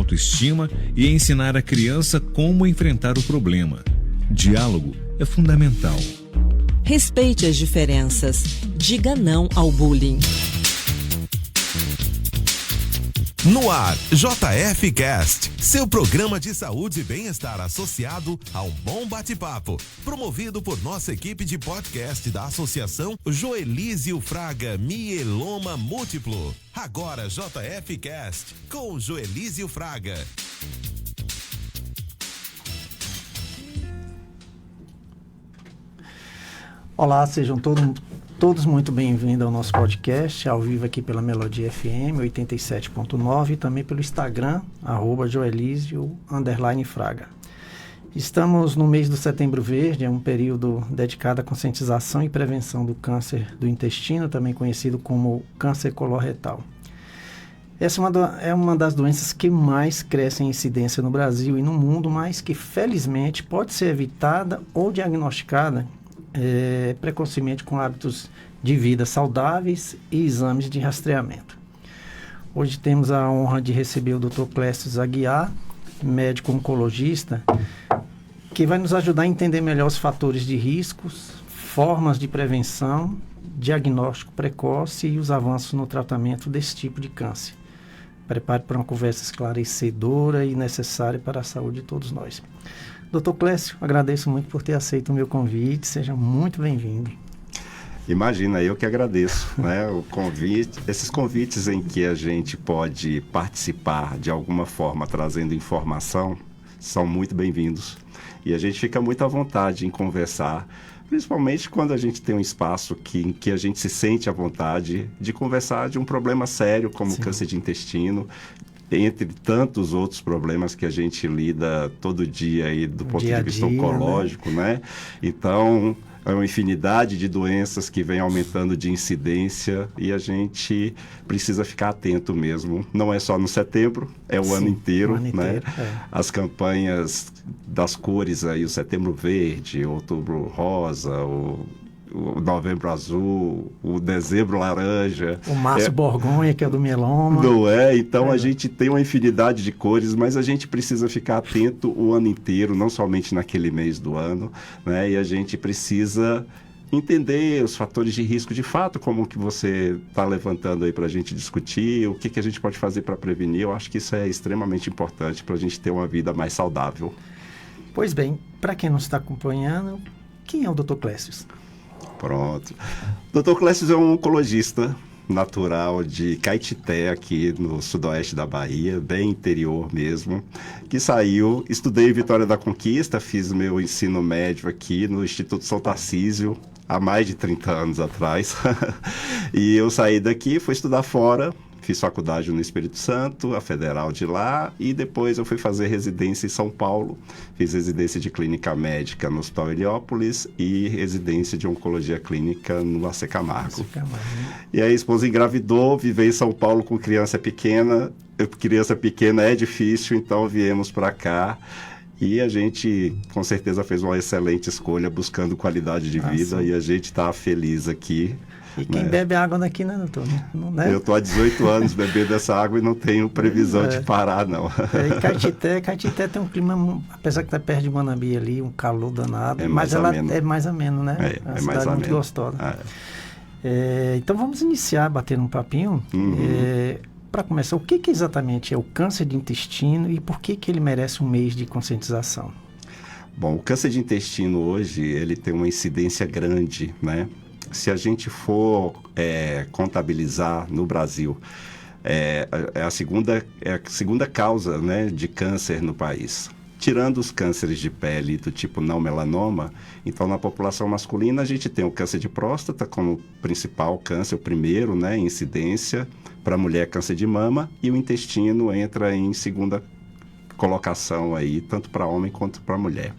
autoestima e ensinar a criança como enfrentar o problema. Diálogo é fundamental. Respeite as diferenças. Diga não ao bullying. No ar, JF Cast, seu programa de saúde e bem-estar associado a um bom bate-papo, promovido por nossa equipe de podcast da Associação Joelísio Fraga Mieloma Múltiplo. Agora, JF Cast, com Joelísio Fraga. Olá, sejam todos muito bem-vindos ao nosso podcast, ao vivo aqui pela Melodia FM 87.9 e também pelo Instagram, @Joelísio_Fraga. Estamos no mês do Setembro Verde, é um período dedicado à conscientização e prevenção do câncer do intestino, também conhecido como câncer coloretal. Essa é uma das doenças que mais cresce em incidência no Brasil e no mundo, mas que felizmente pode ser evitada ou diagnosticada precocemente com hábitos de vida saudáveis e exames de rastreamento. Hoje temos a honra de receber o Dr. Clécio Aguiar, médico oncologista, que vai nos ajudar a entender melhor os fatores de riscos, formas de prevenção, diagnóstico precoce e os avanços no tratamento desse tipo de câncer. Prepare para uma conversa esclarecedora e necessária para a saúde de todos nós. Dr. Clécio, agradeço muito por ter aceito o meu convite. Seja muito bem-vindo. Imagina, eu que agradeço, né? O convite, esses convites em que a gente pode participar de alguma forma trazendo informação são muito bem-vindos. E a gente fica muito à vontade em conversar, principalmente quando a gente tem um espaço em que a gente se sente à vontade de conversar de um problema sério como o câncer de intestino, entre tantos outros problemas que a gente lida todo dia aí do ponto de vista oncológico, né? Então, é uma infinidade de doenças que vem aumentando de incidência e a gente precisa ficar atento mesmo. Não é só no setembro, é o ano inteiro, né? As campanhas das cores aí, o Setembro Verde, o Outubro Rosa, o Novembro Azul, o Dezembro Laranja. O Março Borgonha, que é do mieloma. Não é? Então a gente tem uma infinidade de cores, mas a gente precisa ficar atento o ano inteiro, não somente naquele mês do ano, né? E a gente precisa entender os fatores de risco de fato, como que você está levantando aí para a gente discutir, o que a gente pode fazer para prevenir. Eu acho que isso é extremamente importante para a gente ter uma vida mais saudável. Pois bem, para quem não está acompanhando, quem é o Dr. Clécio? Pronto. Dr. Clécio é um oncologista natural de Caetité, aqui no sudoeste da Bahia, bem interior mesmo, que saiu, estudei em Vitória da Conquista, fiz meu ensino médio aqui no Instituto São Tarcísio, há mais de 30 anos atrás. E eu saí daqui, fui estudar fora, fiz faculdade no Espírito Santo, a federal de lá, e depois eu fui fazer residência em São Paulo. Fiz residência de clínica médica no Hospital Heliópolis e residência de oncologia clínica no AC Camargo. E aí a esposa engravidou, vivei em São Paulo com criança pequena. Criança pequena é difícil, então viemos para cá. E a gente, com certeza, fez uma excelente escolha buscando qualidade de vida e a gente está feliz aqui. E quem bebe água daqui, né, doutor? Não, né? Eu estou há 18 anos bebendo essa água e não tenho previsão de parar, não. E Caetité tem um clima, apesar que está perto de Guanambi ali, um calor danado, mas ela é mais ameno, né? É uma mais cidade muito gostosa. Então vamos iniciar batendo um papinho. Para começar, o que exatamente é o câncer de intestino e por que ele merece um mês de conscientização? Bom, o câncer de intestino hoje, ele tem uma incidência grande, né? Se a gente for contabilizar no Brasil, é a segunda causa, né, de câncer no país. Tirando os cânceres de pele do tipo não melanoma, então na população masculina a gente tem o câncer de próstata como principal câncer, o primeiro, né, incidência. Para a mulher, câncer de mama, e o intestino entra em segunda colocação aí, tanto para homem quanto para mulher.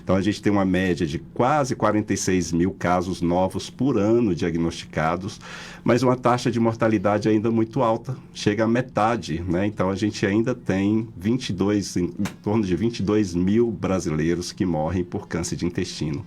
Então, a gente tem uma média de quase 46 mil casos novos por ano diagnosticados, mas uma taxa de mortalidade ainda muito alta, chega a metade, né? Então, a gente ainda tem em torno de 22 mil brasileiros que morrem por câncer de intestino.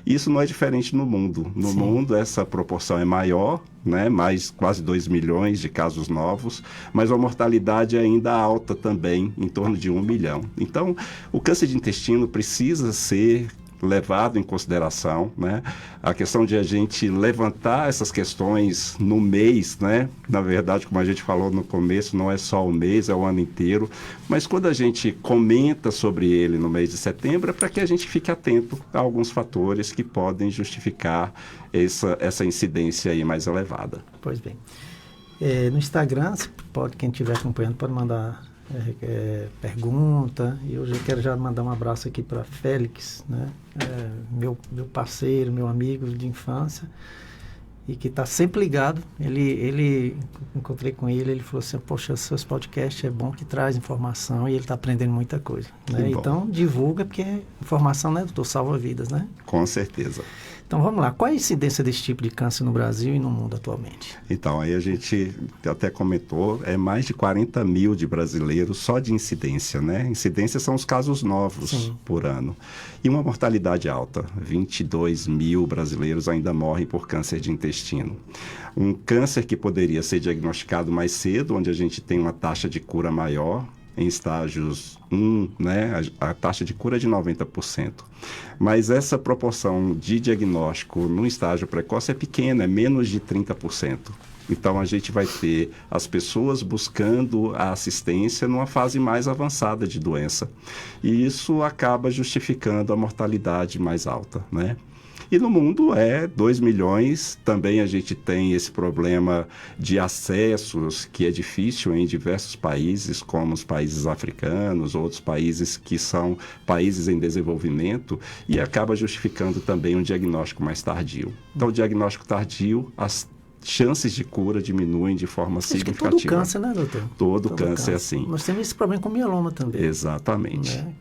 Isso não é diferente no mundo. No mundo, essa proporção é maior, né? Mais quase 2 milhões de casos novos, mas a mortalidade é ainda alta também, em torno de 1 milhão. Então, o câncer de intestino precisa ser levado em consideração, né? A questão de a gente levantar essas questões no mês, né? Na verdade, como a gente falou no começo, não é só o mês, é o ano inteiro, mas quando a gente comenta sobre ele no mês de setembro, é para que a gente fique atento a alguns fatores que podem justificar essa incidência aí mais elevada. Pois bem. No Instagram, quem estiver acompanhando pode mandar pergunta, e hoje eu quero já mandar um abraço aqui para Félix, né? Meu parceiro, meu amigo de infância, e que está sempre ligado. Ele encontrei com ele falou assim: poxa, seus podcasts é bom, que traz informação, e ele está aprendendo muita coisa, né? Então divulga, porque informação, né, doutor, salva vidas, né? Com certeza. Então vamos lá, qual é a incidência desse tipo de câncer no Brasil e no mundo atualmente? Então, aí a gente até comentou, mais de 40 mil de brasileiros só de incidência, né? Incidência são os casos novos por ano. E uma mortalidade alta, 22 mil brasileiros ainda morrem por câncer de intestino. Um câncer que poderia ser diagnosticado mais cedo, onde a gente tem uma taxa de cura maior, em estágios 1, né, a taxa de cura é de 90%. Mas essa proporção de diagnóstico no estágio precoce é pequena, é menos de 30%. Então, a gente vai ter as pessoas buscando a assistência numa fase mais avançada de doença. E isso acaba justificando a mortalidade mais alta, né? E no mundo 2 milhões, também a gente tem esse problema de acessos que é difícil em diversos países, como os países africanos, outros países que são países em desenvolvimento, e acaba justificando também um diagnóstico mais tardio. Então, o diagnóstico tardio, as chances de cura diminuem de forma significativa. Todo câncer, né, doutor? Todo câncer é assim. Nós temos esse problema com mieloma também. Exatamente. Né?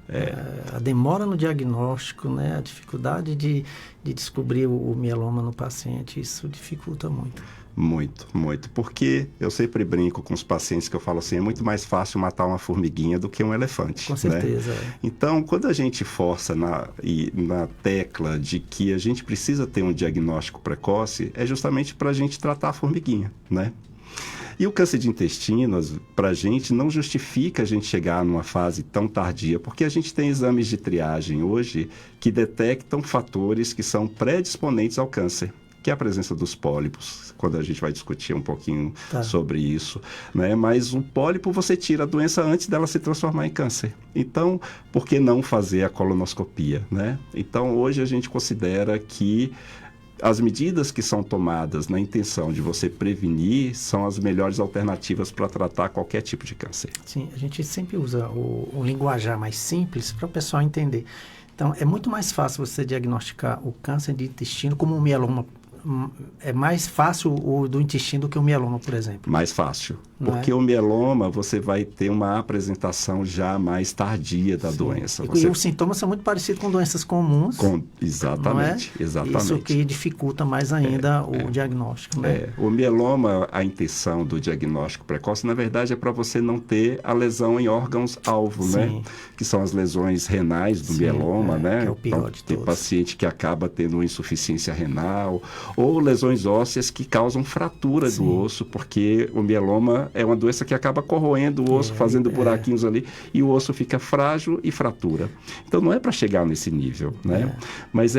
A demora no diagnóstico, né? A dificuldade de descobrir o mieloma no paciente, isso dificulta muito. Muito, muito. Porque eu sempre brinco com os pacientes que eu falo assim, é muito mais fácil matar uma formiguinha do que um elefante. Com certeza. Né? Então, quando a gente força na tecla de que a gente precisa ter um diagnóstico precoce, é justamente para a gente tratar a formiguinha, né? E o câncer de intestino, para a gente, não justifica a gente chegar numa fase tão tardia, porque a gente tem exames de triagem hoje que detectam fatores que são predisponentes ao câncer, que é a presença dos pólipos, quando a gente vai discutir um pouquinho sobre isso, né? Mas o pólipo você tira a doença antes dela se transformar em câncer. Então, por que não fazer a colonoscopia, né? Então, hoje a gente considera que as medidas que são tomadas na intenção de você prevenir são as melhores alternativas para tratar qualquer tipo de câncer. Sim, a gente sempre usa o linguajar mais simples para o pessoal entender. Então, é muito mais fácil você diagnosticar o câncer de intestino como um mieloma. É mais fácil o do intestino do que o mieloma, por exemplo. Mais fácil. Porque o mieloma, você vai ter uma apresentação já mais tardia da doença. E os sintomas são muito parecidos com doenças comuns. Exatamente. Isso que dificulta mais ainda o diagnóstico. Né? O mieloma, a intenção do diagnóstico precoce, na verdade, é para você não ter a lesão em órgãos-alvo, né? Que são as lesões renais do mieloma, né? Que é o pior de todos. Tem paciente que acaba tendo insuficiência renal, ou lesões ósseas que causam fratura do osso, porque o mieloma é uma doença que acaba corroendo o osso, fazendo buraquinhos ali, e o osso fica frágil e fratura. Então, não é para chegar nesse nível, né? Mas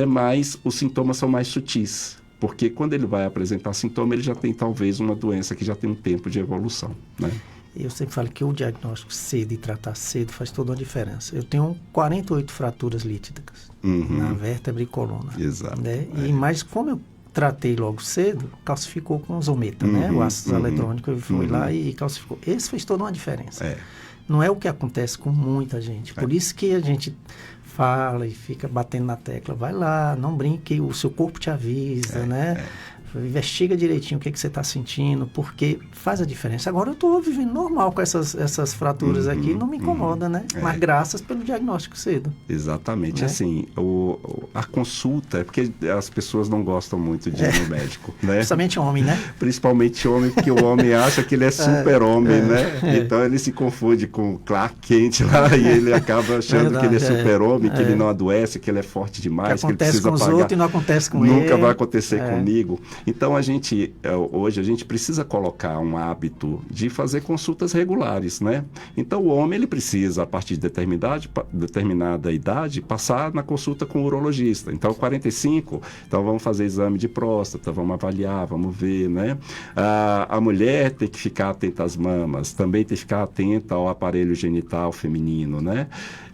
os sintomas são mais sutis, porque quando ele vai apresentar sintoma, ele já tem talvez uma doença que já tem um tempo de evolução, né? Eu sempre falo que o diagnóstico cedo e tratar cedo faz toda a diferença. Eu tenho 48 fraturas líticas na vértebra e coluna. Exato. Né? Mas como eu tratei logo cedo, calcificou com zometa, né? O ácido eletrônico foi lá e calcificou. Esse fez toda uma diferença. Não é o que acontece com muita gente. Por isso que a gente fala e fica batendo na tecla. Vai lá, não brinque, o seu corpo te avisa, né? Investiga direitinho o que você está sentindo, porque faz a diferença. Agora eu estou vivendo normal com essas fraturas aqui, não me incomoda, né? Mas graças pelo diagnóstico cedo. Exatamente. Né? Assim, a consulta, é porque as pessoas não gostam muito de ir no médico, né? Principalmente homem, né? Principalmente homem, porque o homem acha que ele é super-homem, né? Então ele se confunde com o Clark Kent lá e ele acaba achando que ele é super-homem, que ele não adoece, que ele é forte demais, que ele precisa pagar. Com os outros e não acontece com ele. Nunca vai acontecer comigo. Então hoje a gente precisa colocar um hábito de fazer consultas regulares, né? Então o homem ele precisa, a partir de determinada idade, passar na consulta com o urologista. Então 45, então vamos fazer exame de próstata, vamos avaliar, vamos ver, né? A mulher tem que ficar atenta às mamas, também tem que ficar atenta ao aparelho genital feminino, né?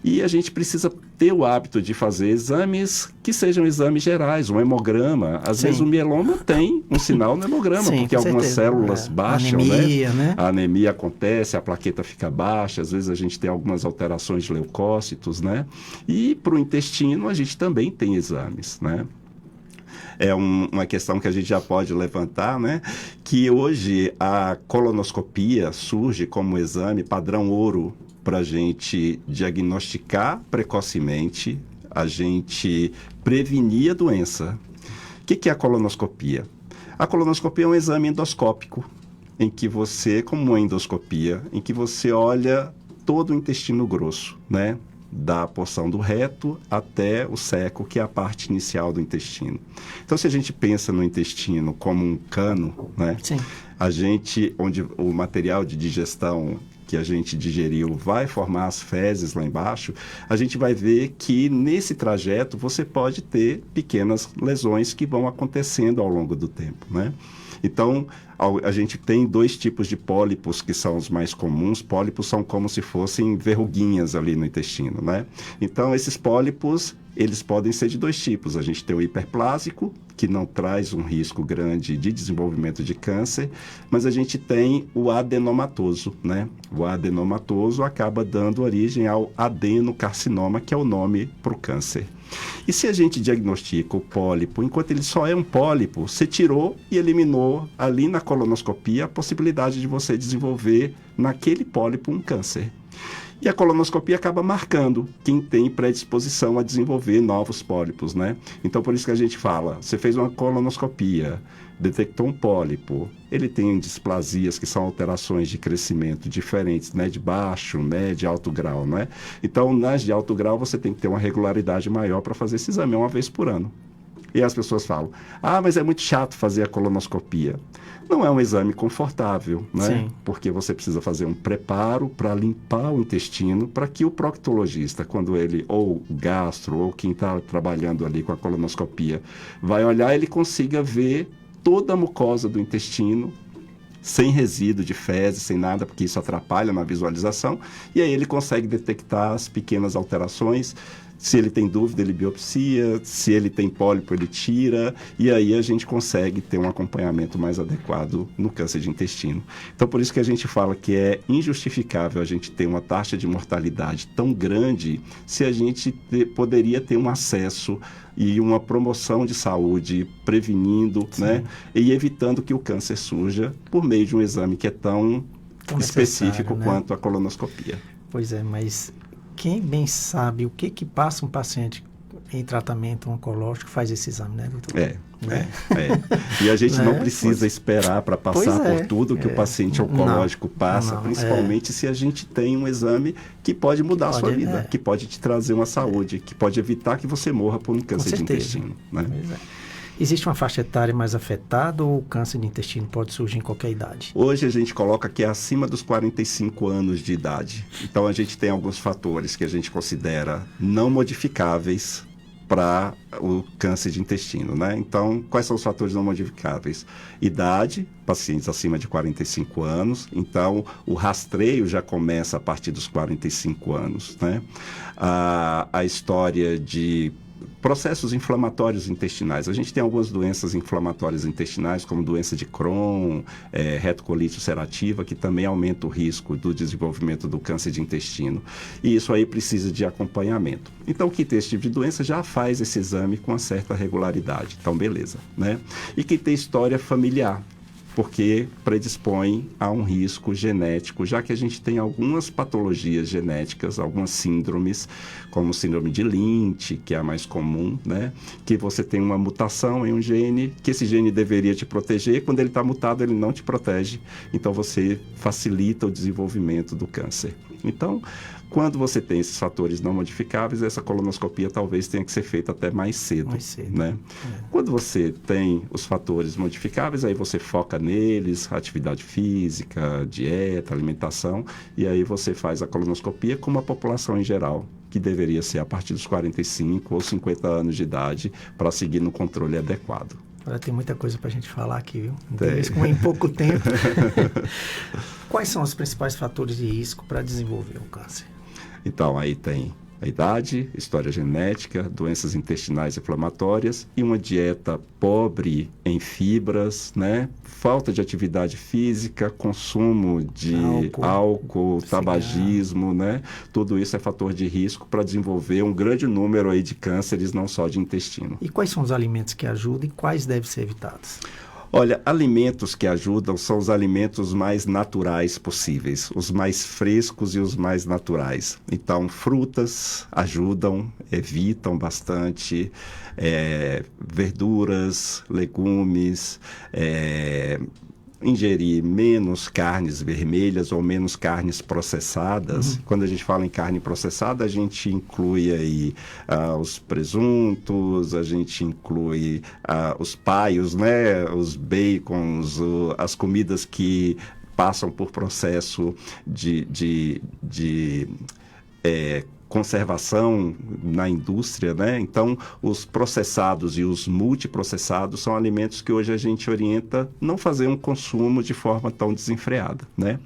E a gente precisa ter o hábito de fazer exames que sejam exames gerais, um hemograma. Às vezes o mieloma tem um sinal no hemograma, porque algumas células baixam, anemia, né? A anemia acontece, a plaqueta fica baixa, às vezes a gente tem algumas alterações de leucócitos, né? E para o intestino a gente também tem exames, né? É uma questão que a gente já pode levantar, né? Que hoje a colonoscopia surge como exame padrão ouro para a gente diagnosticar precocemente, a gente prevenir a doença. O que é a colonoscopia? A colonoscopia é um exame endoscópico, em que você, como uma endoscopia, em que você olha todo o intestino grosso, né? Da porção do reto até o seco, que é a parte inicial do intestino. Então, se a gente pensa no intestino como um cano, né? Sim. Onde o material de digestão que a gente digeriu vai formar as fezes lá embaixo, a gente vai ver que nesse trajeto você pode ter pequenas lesões que vão acontecendo ao longo do tempo, né? Então, a gente tem 2 tipos de pólipos que são os mais comuns. Pólipos são como se fossem verruguinhas ali no intestino, né? Então, esses pólipos, eles podem ser de 2 tipos. A gente tem o hiperplásico, que não traz um risco grande de desenvolvimento de câncer, mas a gente tem o adenomatoso, né? O adenomatoso acaba dando origem ao adenocarcinoma, que é o nome para o câncer. E se a gente diagnostica o pólipo, enquanto ele só é um pólipo, você tirou e eliminou ali na colonoscopia a possibilidade de você desenvolver naquele pólipo um câncer. E a colonoscopia acaba marcando quem tem predisposição a desenvolver novos pólipos, né? Então, por isso que a gente fala, você fez uma colonoscopia, detectou um pólipo, ele tem displasias que são alterações de crescimento diferentes, né? De baixo, médio e alto grau, né? Então, nas de alto grau, você tem que ter uma regularidade maior para fazer esse exame, uma vez por ano. E as pessoas falam, mas é muito chato fazer a colonoscopia. Não é um exame confortável, né? Sim. Porque você precisa fazer um preparo para limpar o intestino, para que o proctologista, quando ele, ou o gastro, ou quem está trabalhando ali com a colonoscopia, vai olhar, ele consiga ver toda a mucosa do intestino, sem resíduo de fezes, sem nada, porque isso atrapalha na visualização, e aí ele consegue detectar as pequenas alterações. Se ele tem dúvida, ele biopsia, se ele tem pólipo, ele tira, e aí a gente consegue ter um acompanhamento mais adequado no câncer de intestino. Então, por isso que a gente fala que é injustificável a gente ter uma taxa de mortalidade tão grande se a gente poderia ter um acesso e uma promoção de saúde, prevenindo, né, e evitando que o câncer surja por meio de um exame que é tão específico, né, quanto a colonoscopia. Pois é, mas quem bem sabe o que passa um paciente em tratamento oncológico faz esse exame, né, doutor? E a gente não precisa esperar para passar por tudo que o paciente oncológico passa, principalmente se a gente tem um exame que pode mudar a sua vida, que pode te trazer uma saúde, que pode evitar que você morra por um câncer de intestino, né? Existe uma faixa etária mais afetada ou o câncer de intestino pode surgir em qualquer idade? Hoje a gente coloca que é acima dos 45 anos de idade. Então a gente tem alguns fatores que a gente considera não modificáveis para o câncer de intestino, né? Então, quais são os fatores não modificáveis? Idade, pacientes acima de 45 anos. Então, o rastreio já começa a partir dos 45 anos, né? A história de processos inflamatórios intestinais. A gente tem algumas doenças inflamatórias intestinais, como doença de Crohn, retocolite ulcerativa, que também aumenta o risco do desenvolvimento do câncer de intestino. E isso aí precisa de acompanhamento. Então, quem tem esse tipo de doença já faz esse exame com uma certa regularidade. Então, beleza, né? E quem tem história familiar, porque predispõe a um risco genético, já que a gente tem algumas patologias genéticas, algumas síndromes, como síndrome de Lynch, que é a mais comum, né? Que você tem uma mutação em um gene, que esse gene deveria te proteger, quando ele está mutado, ele não te protege, então você facilita o desenvolvimento do câncer. Então, quando você tem esses fatores não modificáveis, essa colonoscopia talvez tenha que ser feita até mais cedo. Né? Quando você tem os fatores modificáveis, aí você foca neles, atividade física, dieta, alimentação, e aí você faz a colonoscopia com uma população em geral, que deveria ser a partir dos 45 ou 50 anos de idade, para seguir no controle adequado. Olha, tem muita coisa para a gente falar aqui, viu? Mesmo em pouco tempo. Quais são os principais fatores de risco para desenvolver o câncer? Então, aí tem a idade, história genética, doenças intestinais inflamatórias e uma dieta pobre em fibras, né? Falta de atividade física, consumo de álcool, tabagismo, né? Tudo isso é fator de risco para desenvolver um grande número aí de cânceres, não só de intestino. E quais são os alimentos que ajudam e quais devem ser evitados? Olha, alimentos que ajudam são os alimentos mais naturais possíveis, os mais frescos e os mais naturais. Então, frutas ajudam, evitam bastante, verduras, legumes, ingerir menos carnes vermelhas ou menos carnes processadas. Quando a gente fala em carne processada, a gente inclui aí os presuntos, a gente inclui os paios, né? Os bacons, as comidas que passam por processo de conservação na indústria, né? Então, os processados e os multiprocessados são alimentos que hoje a gente orienta não fazer um consumo de forma tão desenfreada, né?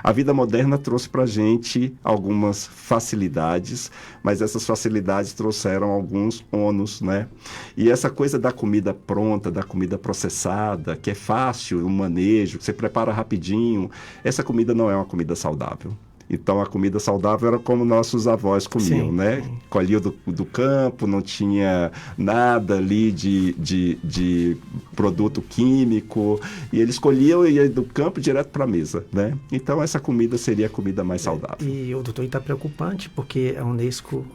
A vida moderna trouxe para a gente algumas facilidades, mas essas facilidades trouxeram alguns ônus, né? E essa coisa da comida pronta, da comida processada, que é fácil o manejo, que você prepara rapidinho, essa comida não é uma comida saudável. Então, a comida saudável era como nossos avós comiam, né? Colhiam do campo, não tinha nada ali de produto químico, e eles colhiam e iam do campo direto para a mesa, né? Então, essa comida seria a comida mais saudável. E o doutor, está preocupante, porque a Unesco,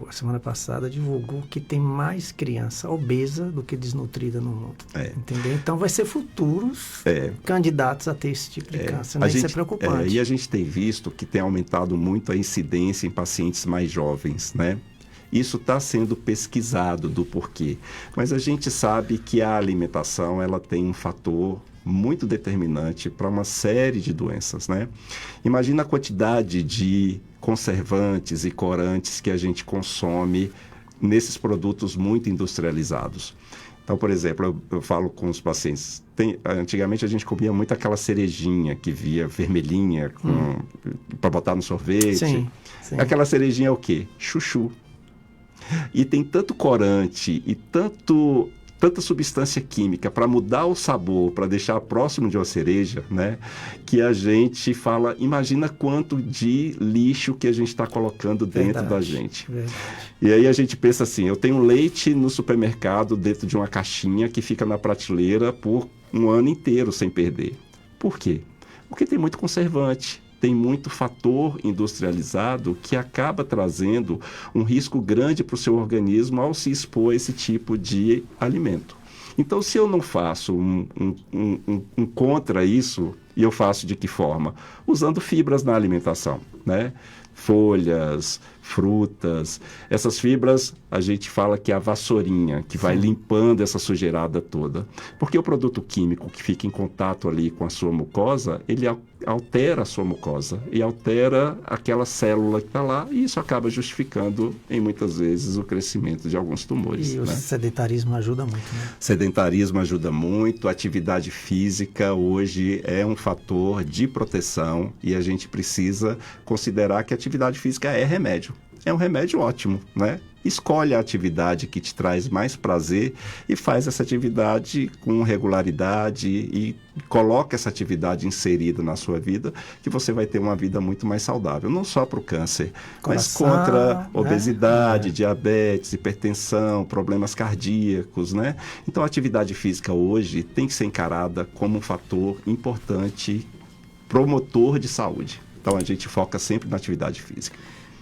a semana passada, divulgou que tem mais criança obesa do que desnutrida no mundo. Entendeu? Então, vai ser futuros candidatos a ter esse tipo de câncer, né? Isso é preocupante. E a gente tem visto que tem aumentado muito a incidência em pacientes mais jovens, né? Isso está sendo pesquisado do porquê. Mas a gente sabe que a alimentação, ela tem um fator muito determinante para uma série de doenças, né? Imagina a quantidade de conservantes e corantes que a gente consome nesses produtos muito industrializados. Então, por exemplo, eu falo com os pacientes, antigamente a gente comia muito aquela cerejinha que via vermelhinha para botar no sorvete. Sim. Aquela cerejinha é o quê? Chuchu. E tem tanto corante e tanta substância química para mudar o sabor, para deixar próximo de uma cereja, né? Que a gente fala, imagina quanto de lixo que a gente está colocando dentro da gente. E aí a gente pensa assim, eu tenho leite no supermercado dentro de uma caixinha que fica na prateleira por um ano inteiro sem perder. Por quê? Porque tem muito conservante. Tem muito fator industrializado que acaba trazendo um risco grande para o seu organismo ao se expor a esse tipo de alimento. Então, se eu não faço um contra isso, e eu faço de que forma? Usando fibras na alimentação, né? Folhas, frutas, essas fibras a gente fala que é a vassourinha, que vai limpando essa sujeirada toda. Porque o produto químico que fica em contato ali com a sua mucosa, ele altera a sua mucosa e altera aquela célula que está lá, e isso acaba justificando, em muitas vezes, o crescimento de alguns tumores. E o sedentarismo ajuda muito, né? Sedentarismo ajuda muito, a atividade física hoje é um fator de proteção e a gente precisa considerar que a atividade física é remédio. é um remédio ótimo, né? Escolhe a atividade que te traz mais prazer e faz essa atividade com regularidade e coloca essa atividade inserida na sua vida, que você vai ter uma vida muito mais saudável, não só para o câncer, mas contra obesidade, diabetes, hipertensão, problemas cardíacos, né? Então a atividade física hoje tem que ser encarada como um fator importante, promotor de saúde. Então a gente foca sempre na atividade física.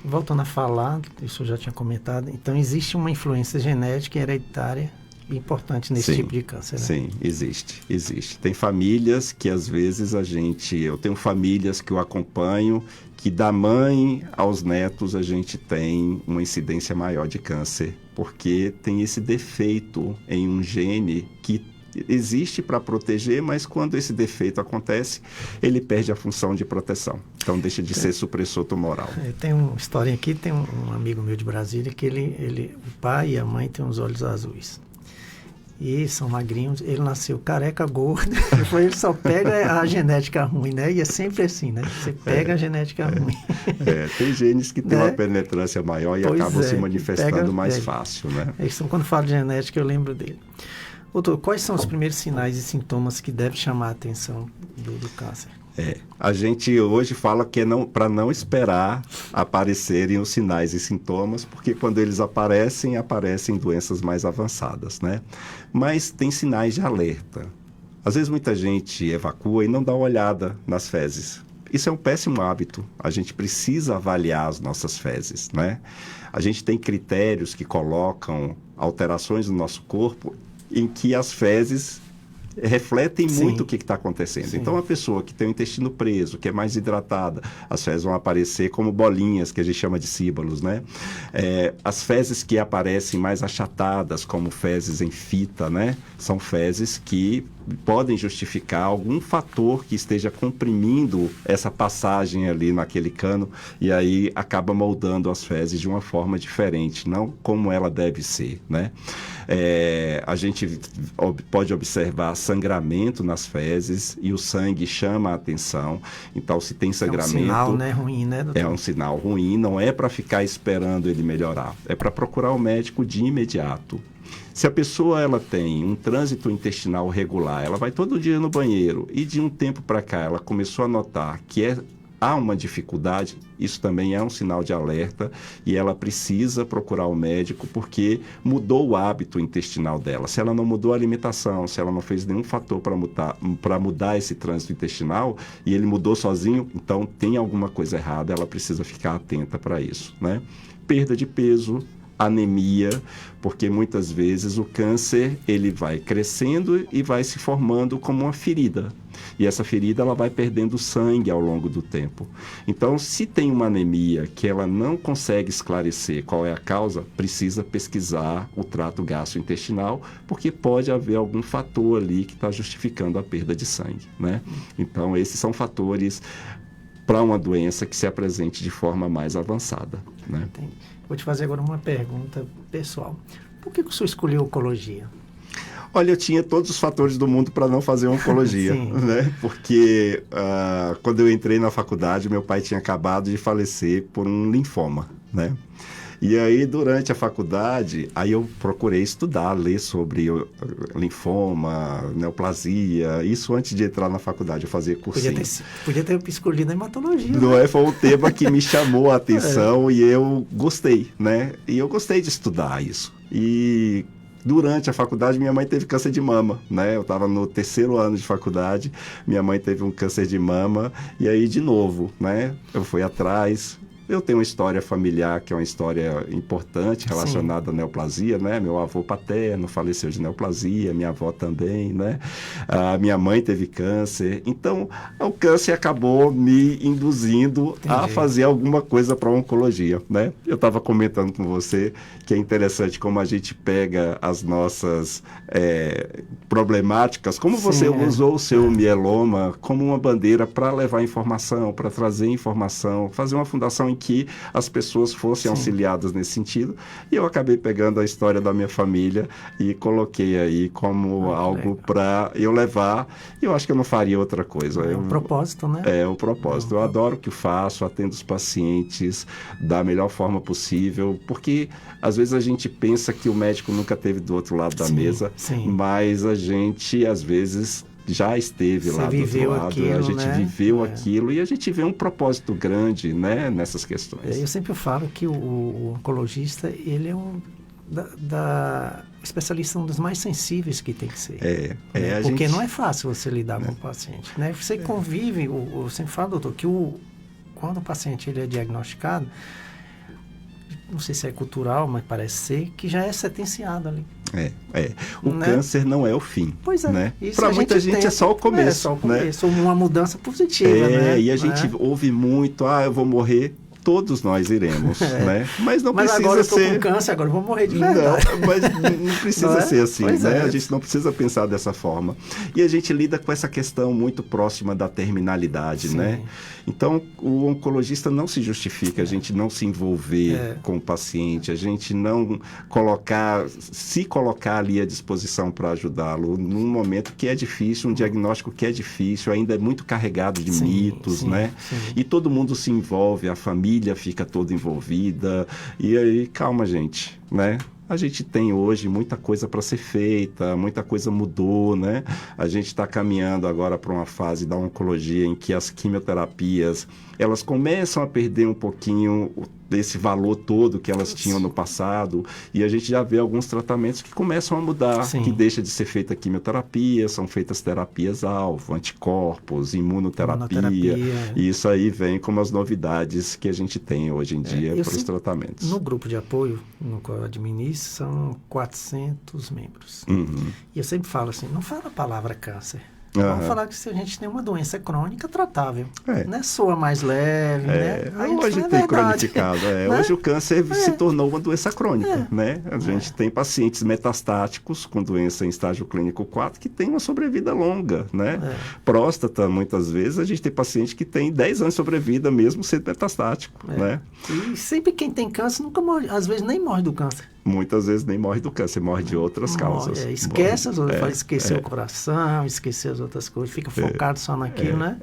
Voltando a falar, isso eu já tinha comentado, então existe uma influência genética e hereditária importante nesse tipo de câncer, né? Sim, existe. Tem famílias que às vezes eu tenho famílias que eu acompanho, que da mãe aos netos a gente tem uma incidência maior de câncer, porque tem esse defeito em um gene que existe para proteger, mas quando esse defeito acontece, ele perde a função de proteção. Então deixa de ser supressor tumoral. Tem uma história aqui, tem um amigo meu de Brasília que o pai e a mãe têm os olhos azuis. E são magrinhos, ele nasceu careca, gordo, ele só pega a genética ruim, né? E é sempre assim, né? Você pega a genética ruim. Tem genes que têm uma penetrância maior e acabam se manifestando mais fácil, né? Então, quando falo de genética, eu lembro dele. Doutor, quais são os primeiros sinais e sintomas que devem chamar a atenção do câncer? A gente hoje fala que é para não esperar aparecerem os sinais e sintomas, porque quando eles aparecem doenças mais avançadas, né? Mas tem sinais de alerta. Às vezes muita gente evacua e não dá uma olhada nas fezes. Isso é um péssimo hábito. A gente precisa avaliar as nossas fezes, né? A gente tem critérios que colocam alterações no nosso corpo em que as fezes refletem muito o que está acontecendo. Sim. Então, a pessoa que tem o intestino preso, que é mais hidratada, as fezes vão aparecer como bolinhas, que a gente chama de síbalos, né? As fezes que aparecem mais achatadas, como fezes em fita, né? São fezes que podem justificar algum fator que esteja comprimindo essa passagem ali naquele cano e aí acaba moldando as fezes de uma forma diferente, não como ela deve ser, né? A gente pode observar sangramento nas fezes e o sangue chama a atenção. Então, se tem sangramento... É um sinal, né, ruim, né, doutor? É um sinal ruim, não é para ficar esperando ele melhorar, é para procurar o médico de imediato. Se a pessoa ela tem um trânsito intestinal regular, ela vai todo dia no banheiro e de um tempo para cá ela começou a notar que há uma dificuldade, isso também é um sinal de alerta e ela precisa procurar o médico porque mudou o hábito intestinal dela. Se ela não mudou a alimentação, se ela não fez nenhum fator para mudar esse trânsito intestinal e ele mudou sozinho, então tem alguma coisa errada, ela precisa ficar atenta para isso, né? Perda de peso, anemia, porque muitas vezes o câncer ele vai crescendo e vai se formando como uma ferida. E essa ferida ela vai perdendo sangue ao longo do tempo. Então, se tem uma anemia que ela não consegue esclarecer qual é a causa, precisa pesquisar o trato gastrointestinal, porque pode haver algum fator ali que está justificando a perda de sangue, né? Então, esses são fatores para uma doença que se apresente de forma mais avançada, né? Entendi. Vou te fazer agora uma pergunta pessoal. Por que o senhor escolheu oncologia? Olha, eu tinha todos os fatores do mundo para não fazer oncologia, né? Porque quando eu entrei na faculdade, meu pai tinha acabado de falecer por um linfoma, né? E aí, durante a faculdade, aí eu procurei estudar, ler sobre linfoma, neoplasia, isso antes de entrar na faculdade, eu fazia cursinho. Podia ter escolhido a hematologia. Não é? Foi um tema que me chamou a atenção e eu gostei, né? E eu gostei de estudar isso. E durante a faculdade, minha mãe teve câncer de mama, né? Eu estava no 3º ano de faculdade, minha mãe teve um câncer de mama, e aí, de novo, né? Eu fui atrás. Eu tenho uma história familiar que é uma história importante relacionada à neoplasia, né? Meu avô paterno faleceu de neoplasia, minha avó também, né? Minha mãe teve câncer. Então, o câncer acabou me induzindo a fazer alguma coisa para a oncologia, né? Eu estava comentando com você que é interessante como a gente pega as nossas problemáticas, como você usou o seu mieloma como uma bandeira para levar informação, para trazer informação, fazer uma fundação em que as pessoas fossem auxiliadas nesse sentido. E eu acabei pegando a história da minha família e coloquei aí como algo para eu levar. E eu acho que eu não faria outra coisa. É um propósito, né? É o propósito. Eu adoro o que faço, atendo os pacientes da melhor forma possível, porque às vezes a gente pensa que o médico nunca esteve do outro lado da mesa, mas a gente às vezes já esteve lá do outro lado, aquilo, a gente viveu aquilo e a gente vê um propósito grande, né, nessas questões. Eu sempre falo que o oncologista, ele é especialista, um dos mais sensíveis que tem que ser. Porque não é fácil você lidar com o paciente, né? Você convive, eu sempre falo, doutor, que quando o paciente ele é diagnosticado, não sei se é cultural, mas parece ser, que já é sentenciado ali. O câncer não é o fim. Pois é. Né? Para muita gente é só o começo. É só o começo, uma mudança positiva, né? E a gente ouve muito, eu vou morrer. Todos nós iremos, né? Mas não precisa ser... Mas agora eu estou com câncer, agora eu vou morrer de verdade. Não, mas não precisa ser assim, né? A gente não precisa pensar dessa forma. E a gente lida com essa questão muito próxima da terminalidade, né? Então, o oncologista não se justifica a gente não se envolver com o paciente, a gente não se colocar ali à disposição para ajudá-lo num momento que é difícil, um diagnóstico que é difícil, ainda é muito carregado de mitos, né? E todo mundo se envolve, a família fica toda envolvida, e aí, calma, gente, né? A gente tem hoje muita coisa para ser feita, muita coisa mudou, né? A gente está caminhando agora para uma fase da oncologia em que as quimioterapias, elas começam a perder um pouquinho desse valor todo que elas tinham no passado, e a gente já vê alguns tratamentos que começam a mudar, que deixa de ser feita quimioterapia, são feitas terapias-alvo, anticorpos, imunoterapia, e isso aí vem como as novidades que a gente tem hoje em dia para os tratamentos. No grupo de apoio, no qual eu administro, são 400 membros. E eu sempre falo assim, não fala a palavra câncer. Vamos falar que se a gente tem uma doença crônica tratável, né? Soa mais leve, né? Hoje tem cronificado, né? Hoje o câncer se tornou uma doença crônica, né? A gente tem pacientes metastáticos com doença em estágio clínico 4 que tem uma sobrevida longa, né? Próstata, muitas vezes, a gente tem paciente que tem 10 anos de sobrevida mesmo sendo metastático, né? E sempre quem tem câncer nunca morre, às vezes nem morre do câncer. Muitas vezes nem morre do câncer, morre de outras causas. Esquece as outras, esquecer o coração, esquecer as outras coisas, fica focado só naquilo, né?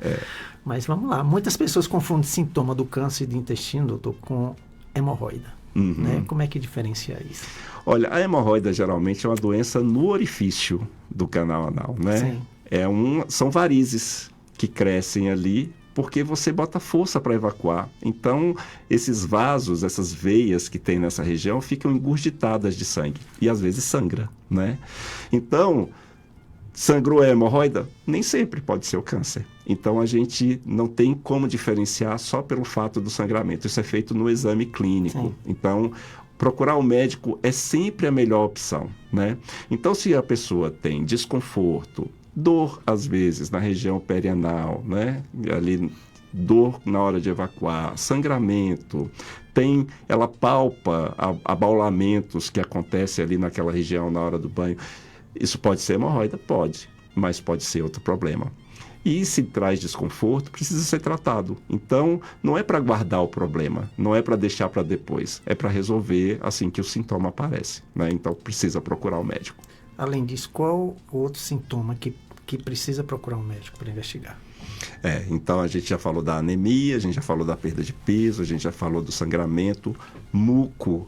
Mas vamos lá, muitas pessoas confundem sintoma do câncer de intestino, doutor, com hemorroida. Né? Como é que diferencia isso? Olha, a hemorroida geralmente é uma doença no orifício do canal anal, né? São varizes que crescem ali, porque você bota força para evacuar. Então, esses vasos, essas veias que tem nessa região ficam engurgitadas de sangue. E às vezes sangra, né? Então, sangrou a hemorroida? Nem sempre pode ser o câncer. Então, a gente não tem como diferenciar só pelo fato do sangramento. Isso é feito no exame clínico. Então, procurar um médico é sempre a melhor opção, né? Então, se a pessoa tem desconforto, dor, às vezes, na região perianal, né? Ali, dor na hora de evacuar, sangramento, ela palpa abaulamentos que acontecem ali naquela região na hora do banho. Isso pode ser hemorroida? Pode, mas pode ser outro problema. E se traz desconforto, precisa ser tratado. Então, não é para guardar o problema, não é para deixar para depois, é para resolver assim que o sintoma aparece, né? Então, precisa procurar o médico. Além disso, qual outro sintoma que precisa procurar um médico para investigar? Então a gente já falou da anemia, a gente já falou da perda de peso, a gente já falou do sangramento, muco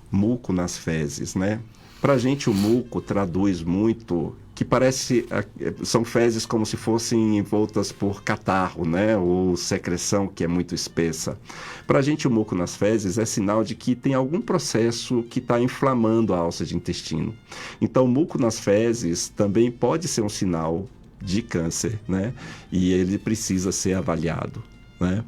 nas fezes, né? Para a gente o muco traduz muito, que são fezes como se fossem envoltas por catarro, né? Ou secreção que é muito espessa. Para a gente o muco nas fezes é sinal de que tem algum processo que está inflamando a alça de intestino. Então o muco nas fezes também pode ser um sinal de câncer, né? E ele precisa ser avaliado, né?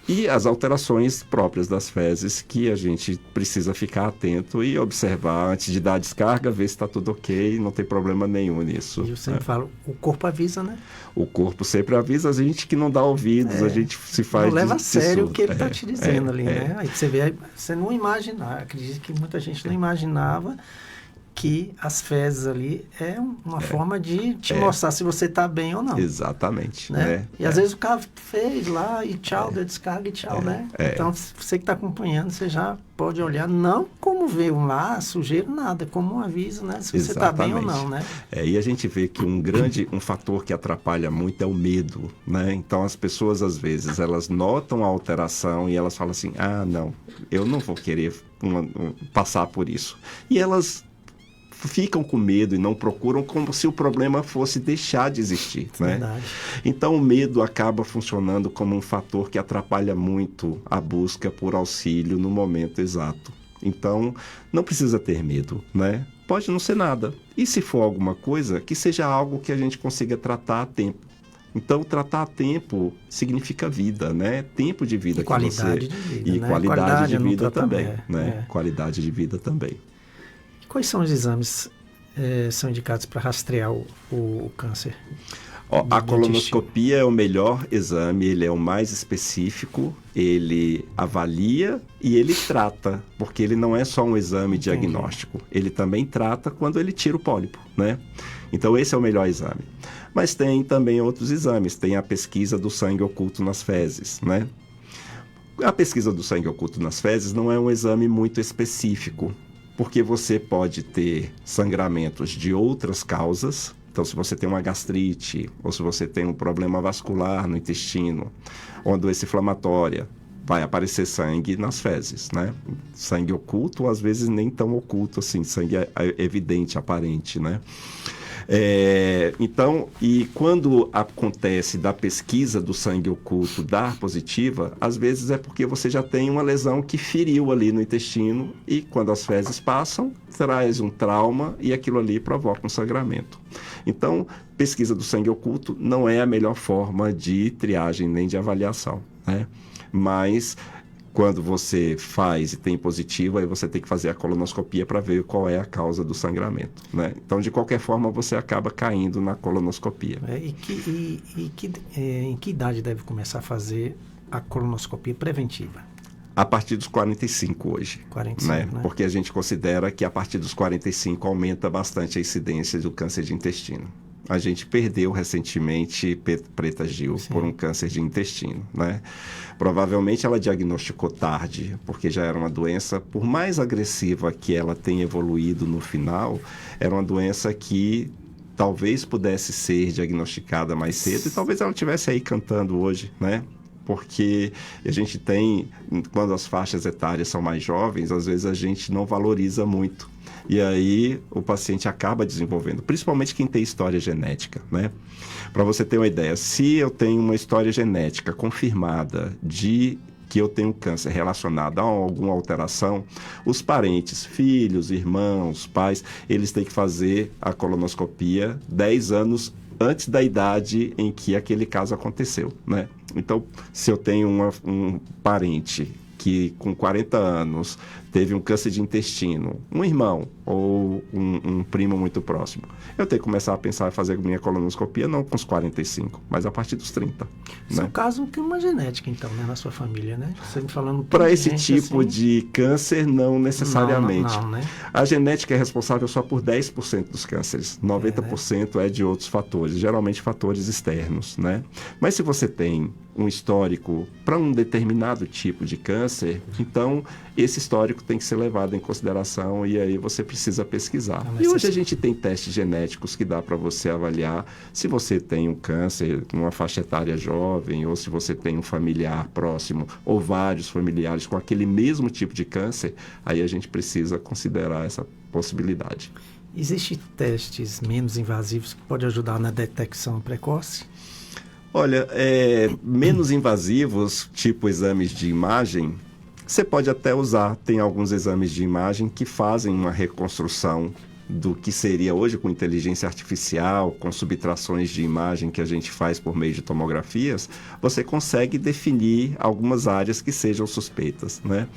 E as alterações próprias das fezes que a gente precisa ficar atento e observar antes de dar a descarga, ver se está tudo ok, não tem problema nenhum nisso. E eu sempre falo, o corpo avisa, né? O corpo sempre avisa, a gente que não dá ouvidos, a gente se faz... Não leva a sério o que ele está te dizendo ali, né? Aí você vê, você não imaginar, acredito que muita gente não imaginava que as fezes ali é uma forma de te mostrar se você está bem ou não. Exatamente. Né? E às vezes o cara fez lá e tchau, deu descarga e tchau, né? Então, você que está acompanhando, você já pode olhar, não como ver lá, sujeira, nada, como um aviso, né? Se você está bem ou não, né? E a gente vê que um fator que atrapalha muito é o medo, né? Então, as pessoas, às vezes, elas notam a alteração e elas falam assim, não, eu não vou querer passar por isso. E elas ficam com medo e não procuram, como se o problema fosse deixar de existir, né? Verdade. Então o medo acaba funcionando como um fator que atrapalha muito a busca por auxílio no momento exato. Então não precisa ter medo, né? Pode não ser nada. E se for alguma coisa, que seja algo que a gente consiga tratar a tempo. Então, tratar a tempo significa vida, né? Tempo de vida. E qualidade de vida, e né? qualidade de vida também, né? Qualidade de vida também. Quais são os exames são indicados para rastrear o câncer? A colonoscopia é o melhor exame, ele é o mais específico, ele avalia e ele trata, porque ele não é só um exame diagnóstico, ele também trata quando ele tira o pólipo, né? Então esse é o melhor exame. Mas tem também outros exames, tem a pesquisa do sangue oculto nas fezes, né? A pesquisa do sangue oculto nas fezes não é um exame muito específico, porque você pode ter sangramentos de outras causas. Então, se você tem uma gastrite, ou se você tem um problema vascular no intestino, ou uma doença inflamatória, vai aparecer sangue nas fezes, né? Sangue oculto, ou às vezes nem tão oculto assim, sangue evidente, aparente, né? Então, e quando acontece da pesquisa do sangue oculto dar positiva, às vezes é porque você já tem uma lesão que feriu ali no intestino e quando as fezes passam, traz um trauma e aquilo ali provoca um sangramento. Então, pesquisa do sangue oculto não é a melhor forma de triagem nem de avaliação, né? Mas quando você faz e tem positivo, aí você tem que fazer a colonoscopia para ver qual é a causa do sangramento, né? Então, de qualquer forma, você acaba caindo na colonoscopia. Em que idade deve começar a fazer a colonoscopia preventiva? A partir dos 45 hoje. 45, né? Porque a gente considera que a partir dos 45 aumenta bastante a incidência do câncer de intestino. A gente perdeu recentemente Preta Gil por um câncer de intestino, né? Provavelmente ela diagnosticou tarde, porque já era uma doença, por mais agressiva que ela tenha evoluído no final, era uma doença que talvez pudesse ser diagnosticada mais cedo e talvez ela estivesse aí cantando hoje, né? Porque a gente tem, quando as faixas etárias são mais jovens, às vezes a gente não valoriza muito. E aí o paciente acaba desenvolvendo, principalmente quem tem história genética, né? Para você ter uma ideia, se eu tenho uma história genética confirmada de que eu tenho câncer relacionado a alguma alteração, os parentes, filhos, irmãos, pais, eles têm que fazer a colonoscopia 10 anos antes da idade em que aquele caso aconteceu, né? Então, se eu tenho um parente que com 40 anos teve um câncer de intestino, um irmão ou um primo muito próximo, eu tenho que começar a pensar em fazer minha colonoscopia não com os 45, mas a partir dos 30. Isso é um caso que uma genética, então, né, na sua família, né? Você me falando para esse tipo assim, de câncer, não necessariamente. Não, né? A genética é responsável só por 10% dos cânceres. 90% é de outros fatores, geralmente fatores externos, né? Mas se você tem um histórico para um determinado tipo de câncer, então esse histórico tem que ser levado em consideração e aí você precisa pesquisar. E hoje a gente tem testes genéticos que dá para você avaliar se você tem um câncer numa faixa etária jovem ou se você tem um familiar próximo ou vários familiares com aquele mesmo tipo de câncer, aí a gente precisa considerar essa possibilidade. Existem testes menos invasivos que podem ajudar na detecção precoce? Olha, menos invasivos, tipo exames de imagem, você pode até usar. Tem alguns exames de imagem que fazem uma reconstrução do que seria hoje com inteligência artificial, com subtrações de imagem que a gente faz por meio de tomografias, você consegue definir algumas áreas que sejam suspeitas, né?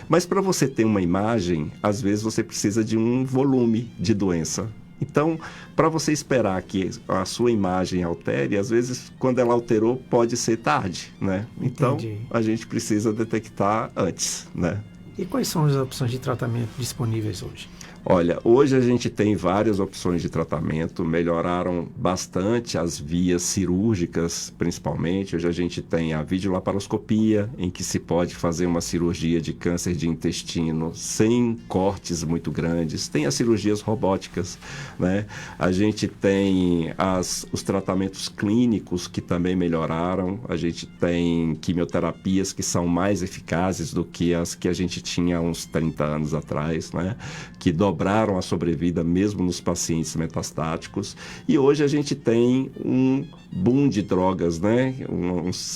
Mas para você ter uma imagem, às vezes você precisa de um volume de doença. Então, para você esperar que a sua imagem altere, às vezes, quando ela alterou, pode ser tarde, né? Então, a gente precisa detectar antes, né? E quais são as opções de tratamento disponíveis hoje? Olha, hoje a gente tem várias opções de tratamento, melhoraram bastante as vias cirúrgicas, principalmente. Hoje a gente tem a videolaparoscopia, em que se pode fazer uma cirurgia de câncer de intestino sem cortes muito grandes. Tem as cirurgias robóticas, né? A gente tem os tratamentos clínicos que também melhoraram. A gente tem quimioterapias que são mais eficazes do que as que a gente tinha há uns 30 anos atrás, né? Que dobraram a sobrevida mesmo nos pacientes metastáticos. E hoje a gente tem um boom de drogas, né?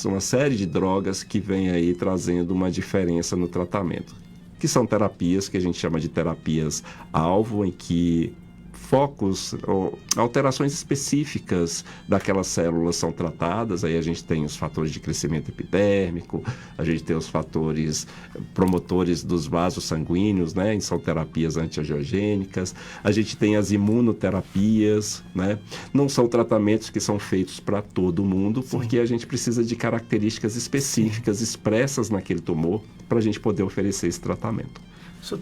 Uma série de drogas que vem aí trazendo uma diferença no tratamento, que são terapias que a gente chama de terapias-alvo, em que focos ou alterações específicas daquelas células são tratadas. Aí a gente tem os fatores de crescimento epidérmico, a gente tem os fatores promotores dos vasos sanguíneos, né? São terapias antiangiogênicas. A gente tem as imunoterapias, né? Não são tratamentos que são feitos para todo mundo, porque a gente precisa de características específicas expressas naquele tumor para a gente poder oferecer esse tratamento. O senhor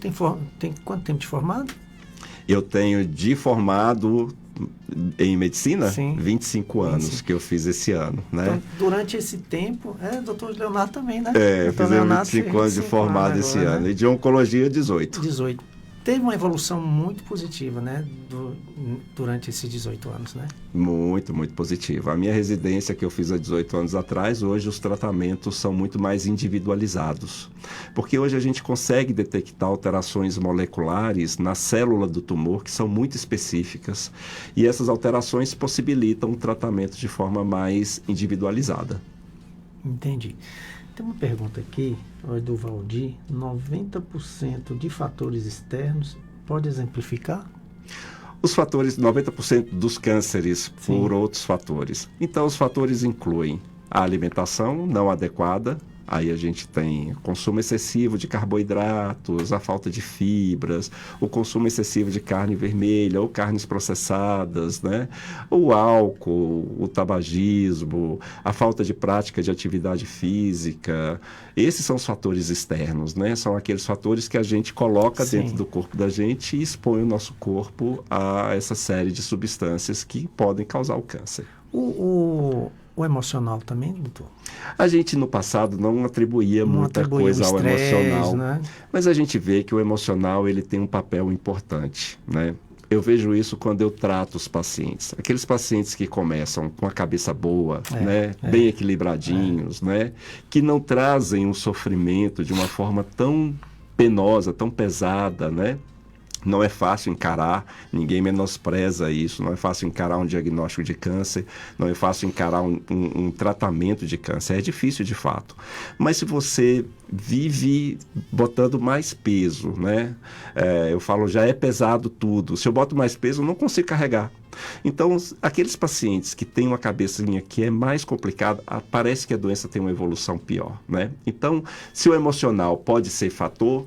tem quanto tempo de formado? Eu tenho de formado em medicina, Sim. 25 anos que eu fiz esse ano, né? Então, durante esse tempo, doutor Leonardo também, né? Eu fiz 25 anos de formado esse ano. Né? E de oncologia, 18. 18. Teve uma evolução muito positiva, né? Durante esses 18 anos, né? Muito, muito positiva. A minha residência que eu fiz há 18 anos atrás, hoje os tratamentos são muito mais individualizados. Porque hoje a gente consegue detectar alterações moleculares na célula do tumor que são muito específicas. E essas alterações possibilitam um tratamento de forma mais individualizada. Entendi. Tem uma pergunta aqui, do Valdir. 90% de fatores externos, pode exemplificar? Os fatores, 90% dos cânceres por outros fatores. Então, os fatores incluem a alimentação não adequada. Aí a gente tem consumo excessivo de carboidratos, a falta de fibras, o consumo excessivo de carne vermelha ou carnes processadas, né? O álcool, o tabagismo, a falta de prática de atividade física. Esses são os fatores externos, né? São aqueles fatores que a gente coloca dentro do corpo da gente e expõe o nosso corpo a essa série de substâncias que podem causar o câncer. O emocional também, doutor? A gente, no passado, não atribuía muita coisa ao emocional. Né? Mas a gente vê que o emocional ele tem um papel importante, né? Eu vejo isso quando eu trato os pacientes. Aqueles pacientes que começam com a cabeça boa, bem equilibradinhos, né? Que não trazem um sofrimento de uma forma tão penosa, tão pesada, né? Não é fácil encarar, ninguém menospreza isso, não é fácil encarar um diagnóstico de câncer, não é fácil encarar um tratamento de câncer, é difícil de fato. Mas se você vive botando mais peso, né? Eu falo, já é pesado tudo, se eu boto mais peso eu não consigo carregar. Então, aqueles pacientes que têm uma cabecinha que é mais complicada, parece que a doença tem uma evolução pior, né? Então, se o emocional pode ser fator,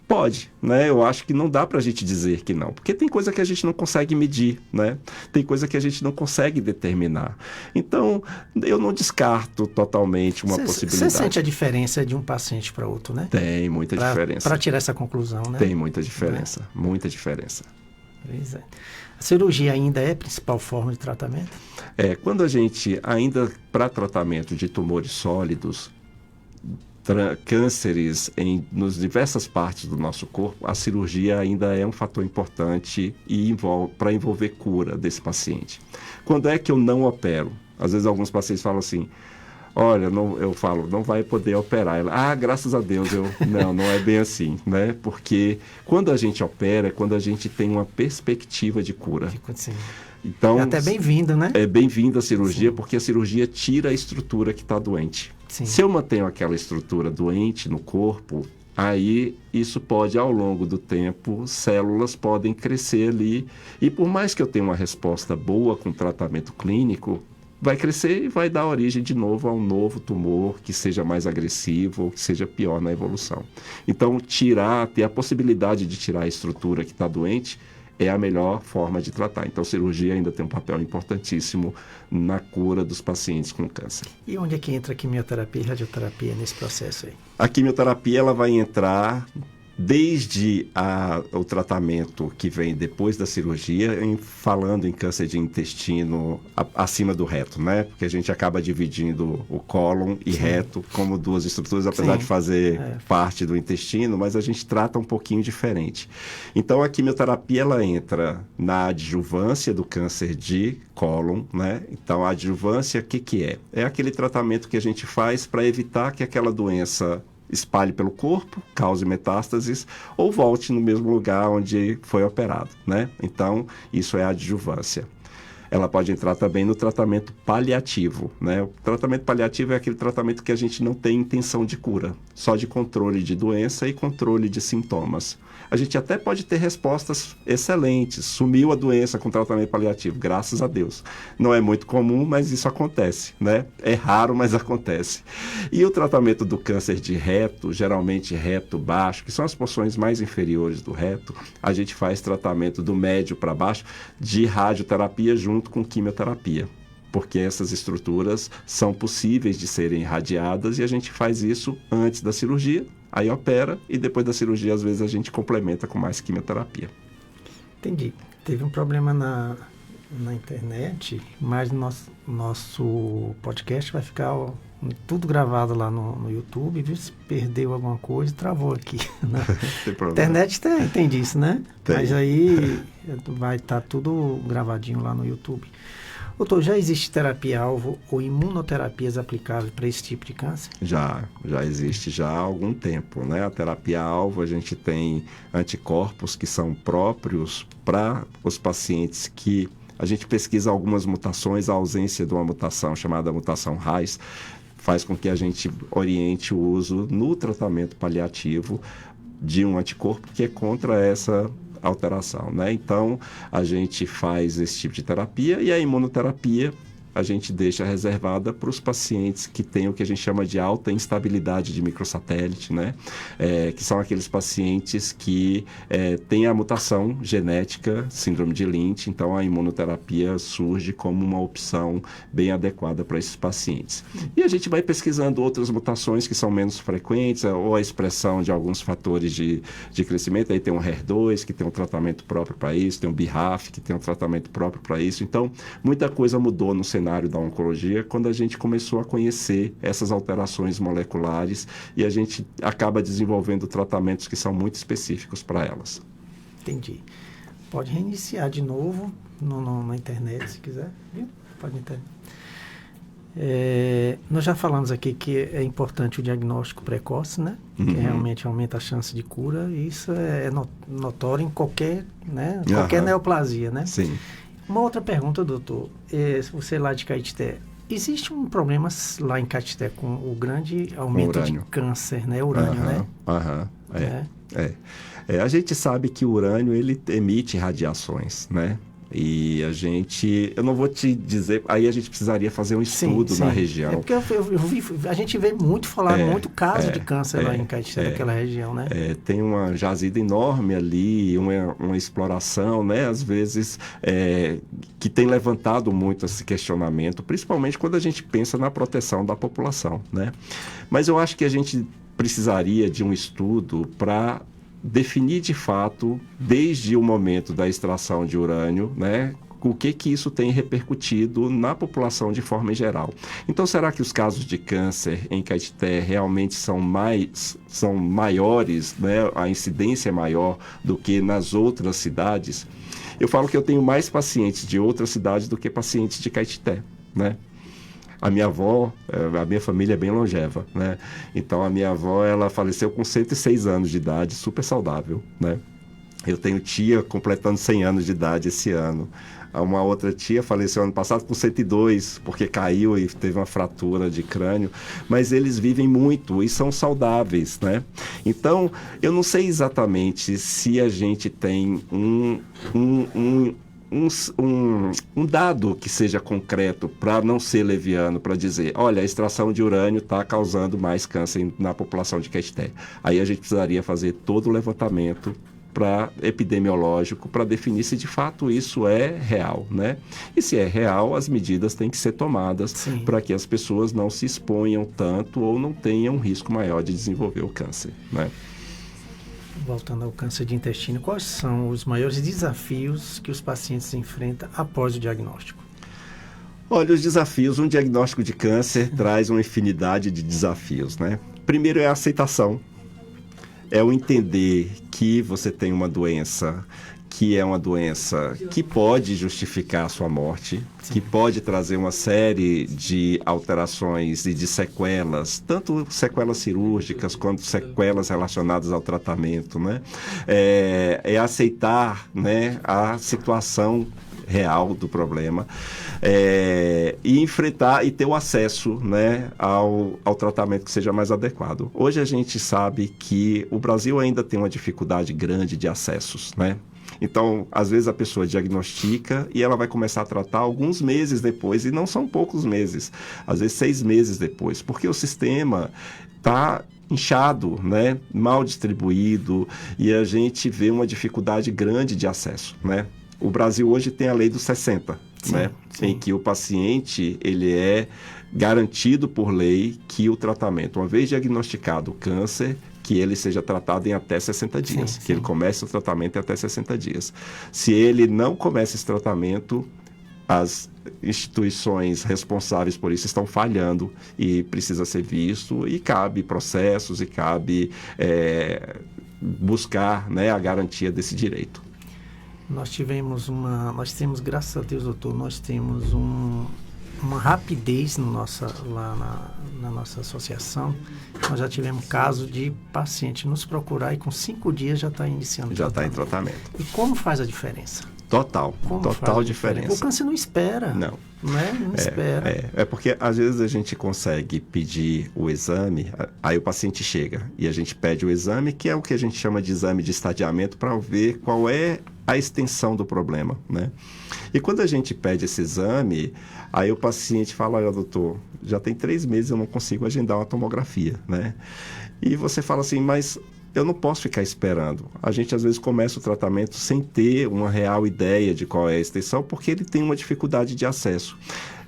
pode, né? Eu acho que não dá para a gente dizer que não, porque tem coisa que a gente não consegue medir, né? Tem coisa que a gente não consegue determinar. Então, eu não descarto totalmente uma possibilidade. Você sente a diferença de um paciente para outro, né? Tem muita diferença. Para tirar essa conclusão, né? Tem muita diferença, muita diferença. Pois é. A cirurgia ainda é a principal forma de tratamento? Quando a gente, ainda para tratamento de tumores sólidos, cânceres nas diversas partes do nosso corpo, a cirurgia ainda é um fator importante e para envolver cura desse paciente. Quando é que eu não opero? Às vezes alguns pacientes falam assim, olha, eu falo, não vai poder operar. Ela, graças a Deus, não é bem assim, né? Porque quando a gente opera, é quando a gente tem uma perspectiva de cura. Sim. Então, é até bem-vindo, né? É bem-vinda a cirurgia, porque a cirurgia tira a estrutura que está doente. Sim. Se eu mantenho aquela estrutura doente no corpo, aí isso pode, ao longo do tempo, células podem crescer ali. E por mais que eu tenha uma resposta boa com tratamento clínico, vai crescer e vai dar origem de novo a um novo tumor que seja mais agressivo ou que seja pior na evolução. Então, ter a possibilidade de tirar a estrutura que está doente é a melhor forma de tratar. Então, a cirurgia ainda tem um papel importantíssimo na cura dos pacientes com câncer. E onde é que entra a quimioterapia e radioterapia nesse processo aí? A quimioterapia ela vai entrar desde o tratamento que vem depois da cirurgia, falando em câncer de intestino acima do reto, né? Porque a gente acaba dividindo o cólon e reto como duas estruturas, apesar de fazer parte do intestino, mas a gente trata um pouquinho diferente. Então, a quimioterapia, ela entra na adjuvância do câncer de cólon, né? Então, a adjuvância, o que é? É aquele tratamento que a gente faz para evitar que aquela doença espalhe pelo corpo, cause metástases ou volte no mesmo lugar onde foi operado, né? Então, isso é a adjuvância. Ela pode entrar também no tratamento paliativo, né? O tratamento paliativo é aquele tratamento que a gente não tem intenção de cura, só de controle de doença e controle de sintomas. A gente até pode ter respostas excelentes, sumiu a doença com tratamento paliativo, graças a Deus. Não é muito comum, mas isso acontece, né? É raro, mas acontece. E o tratamento do câncer de reto, geralmente reto baixo, que são as porções mais inferiores do reto, a gente faz tratamento do médio para baixo de radioterapia junto com quimioterapia, porque essas estruturas são possíveis de serem irradiadas e a gente faz isso antes da cirurgia, aí opera e depois da cirurgia às vezes a gente complementa com mais quimioterapia. Entendi. Teve um problema na internet, mas nosso podcast vai ficar tudo gravado lá no YouTube, viu? Se perdeu alguma coisa, travou aqui. Né? Tem problema. Internet tem disso, né? Tem. Mas aí vai estar tudo gravadinho lá no YouTube. Doutor, já existe terapia-alvo ou imunoterapias aplicáveis para esse tipo de câncer? Já existe já há algum tempo, né? A terapia-alvo, a gente tem anticorpos que são próprios para os pacientes que a gente pesquisa algumas mutações, a ausência de uma mutação chamada mutação RAS, faz com que a gente oriente o uso no tratamento paliativo de um anticorpo que é contra essa alteração, né? Então, a gente faz esse tipo de terapia e a imunoterapia a gente deixa reservada para os pacientes que têm o que a gente chama de alta instabilidade de microsatélite, né? Que são aqueles pacientes que têm a mutação genética, síndrome de Lynch, então a imunoterapia surge como uma opção bem adequada para esses pacientes. E a gente vai pesquisando outras mutações que são menos frequentes, ou a expressão de alguns fatores de crescimento, aí tem o HER2, que tem um tratamento próprio para isso, tem o BRAF, que tem um tratamento próprio para isso, então muita coisa mudou no cenário da oncologia quando a gente começou a conhecer essas alterações moleculares e a gente acaba desenvolvendo tratamentos que são muito específicos para elas. Entendi. Pode reiniciar de novo na internet, se quiser. Viu? Pode entrar. Nós já falamos aqui que é importante o diagnóstico precoce, né? Que realmente aumenta a chance de cura, e isso é notório em qualquer, né? Qualquer neoplasia, né? Sim. Uma outra pergunta, doutor. Você lá de Caetité, existe um problema lá em Caetité com o grande aumento de câncer, né? Urânio, né? A gente sabe que o urânio, ele emite radiações, né? E eu não vou te dizer, aí a gente precisaria fazer um estudo na região. Porque a gente vê muito muito caso de câncer lá em Caetité, naquela região, né? Tem uma jazida enorme ali, uma exploração, né? Às vezes, que tem levantado muito esse questionamento, principalmente quando a gente pensa na proteção da população, né? Mas eu acho que a gente precisaria de um estudo para definir de fato, desde o momento da extração de urânio, né, o que isso tem repercutido na população de forma geral. Então, será que os casos de câncer em Caetité realmente são maiores, né, a incidência é maior do que nas outras cidades? Eu falo que eu tenho mais pacientes de outras cidades do que pacientes de Caetité, né? A minha avó, a minha família é bem longeva, né? Então, a minha avó, ela faleceu com 106 anos de idade, super saudável, né? Eu tenho tia completando 100 anos de idade esse ano. Uma outra tia faleceu ano passado com 102, porque caiu e teve uma fratura de crânio. Mas eles vivem muito e são saudáveis, né? Então, eu não sei exatamente se a gente tem um dado que seja concreto para não ser leviano, para dizer, olha, a extração de urânio está causando mais câncer na população de Caetité. Aí a gente precisaria fazer todo o levantamento epidemiológico para definir se de fato isso é real, né? E se é real, as medidas têm que ser tomadas para que as pessoas não se exponham tanto ou não tenham um risco maior de desenvolver o câncer, né? Voltando ao câncer de intestino, quais são os maiores desafios que os pacientes enfrentam após o diagnóstico? Olha, os desafios, um diagnóstico de câncer traz uma infinidade de desafios, né? Primeiro é a aceitação, é o entender que você tem uma doença que é uma doença que pode justificar a sua morte, que pode trazer uma série de alterações e de sequelas, tanto sequelas cirúrgicas quanto sequelas relacionadas ao tratamento, né? É aceitar, né, a situação real do problema e enfrentar e ter o acesso, né, ao tratamento que seja mais adequado. Hoje a gente sabe que o Brasil ainda tem uma dificuldade grande de acessos, né? Então, às vezes a pessoa diagnostica e ela vai começar a tratar alguns meses depois, e não são poucos meses, às vezes 6 meses depois, porque o sistema está inchado, né? Mal distribuído, e a gente vê uma dificuldade grande de acesso, né? O Brasil hoje tem a lei dos 60, sim, né? Sim. Em que o paciente, ele é garantido por lei que o tratamento, uma vez diagnosticado o câncer, que ele seja tratado em até 60 dias, que ele comece o tratamento em até 60 dias. Se ele não começa esse tratamento, as instituições responsáveis por isso estão falhando e precisa ser visto, e cabe processos e cabe buscar, né, a garantia desse direito. Nós temos, graças a Deus, doutor, nós temos uma rapidez lá na nossa associação. Nós já tivemos caso de paciente nos procurar e com 5 dias já está iniciando. Já está em tratamento. E como faz a diferença? Total diferença. O câncer não espera. Não. Né? Não espera. É porque às vezes a gente consegue pedir o exame, aí o paciente chega e a gente pede o exame, que é o que a gente chama de exame de estadiamento, para ver qual é a extensão do problema, né? E quando a gente pede esse exame, aí o paciente fala: olha, doutor, já tem 3 meses eu não consigo agendar uma tomografia, né? E você fala assim: mas eu não posso ficar esperando. A gente às vezes começa o tratamento sem ter uma real ideia de qual é a extensão, porque ele tem uma dificuldade de acesso.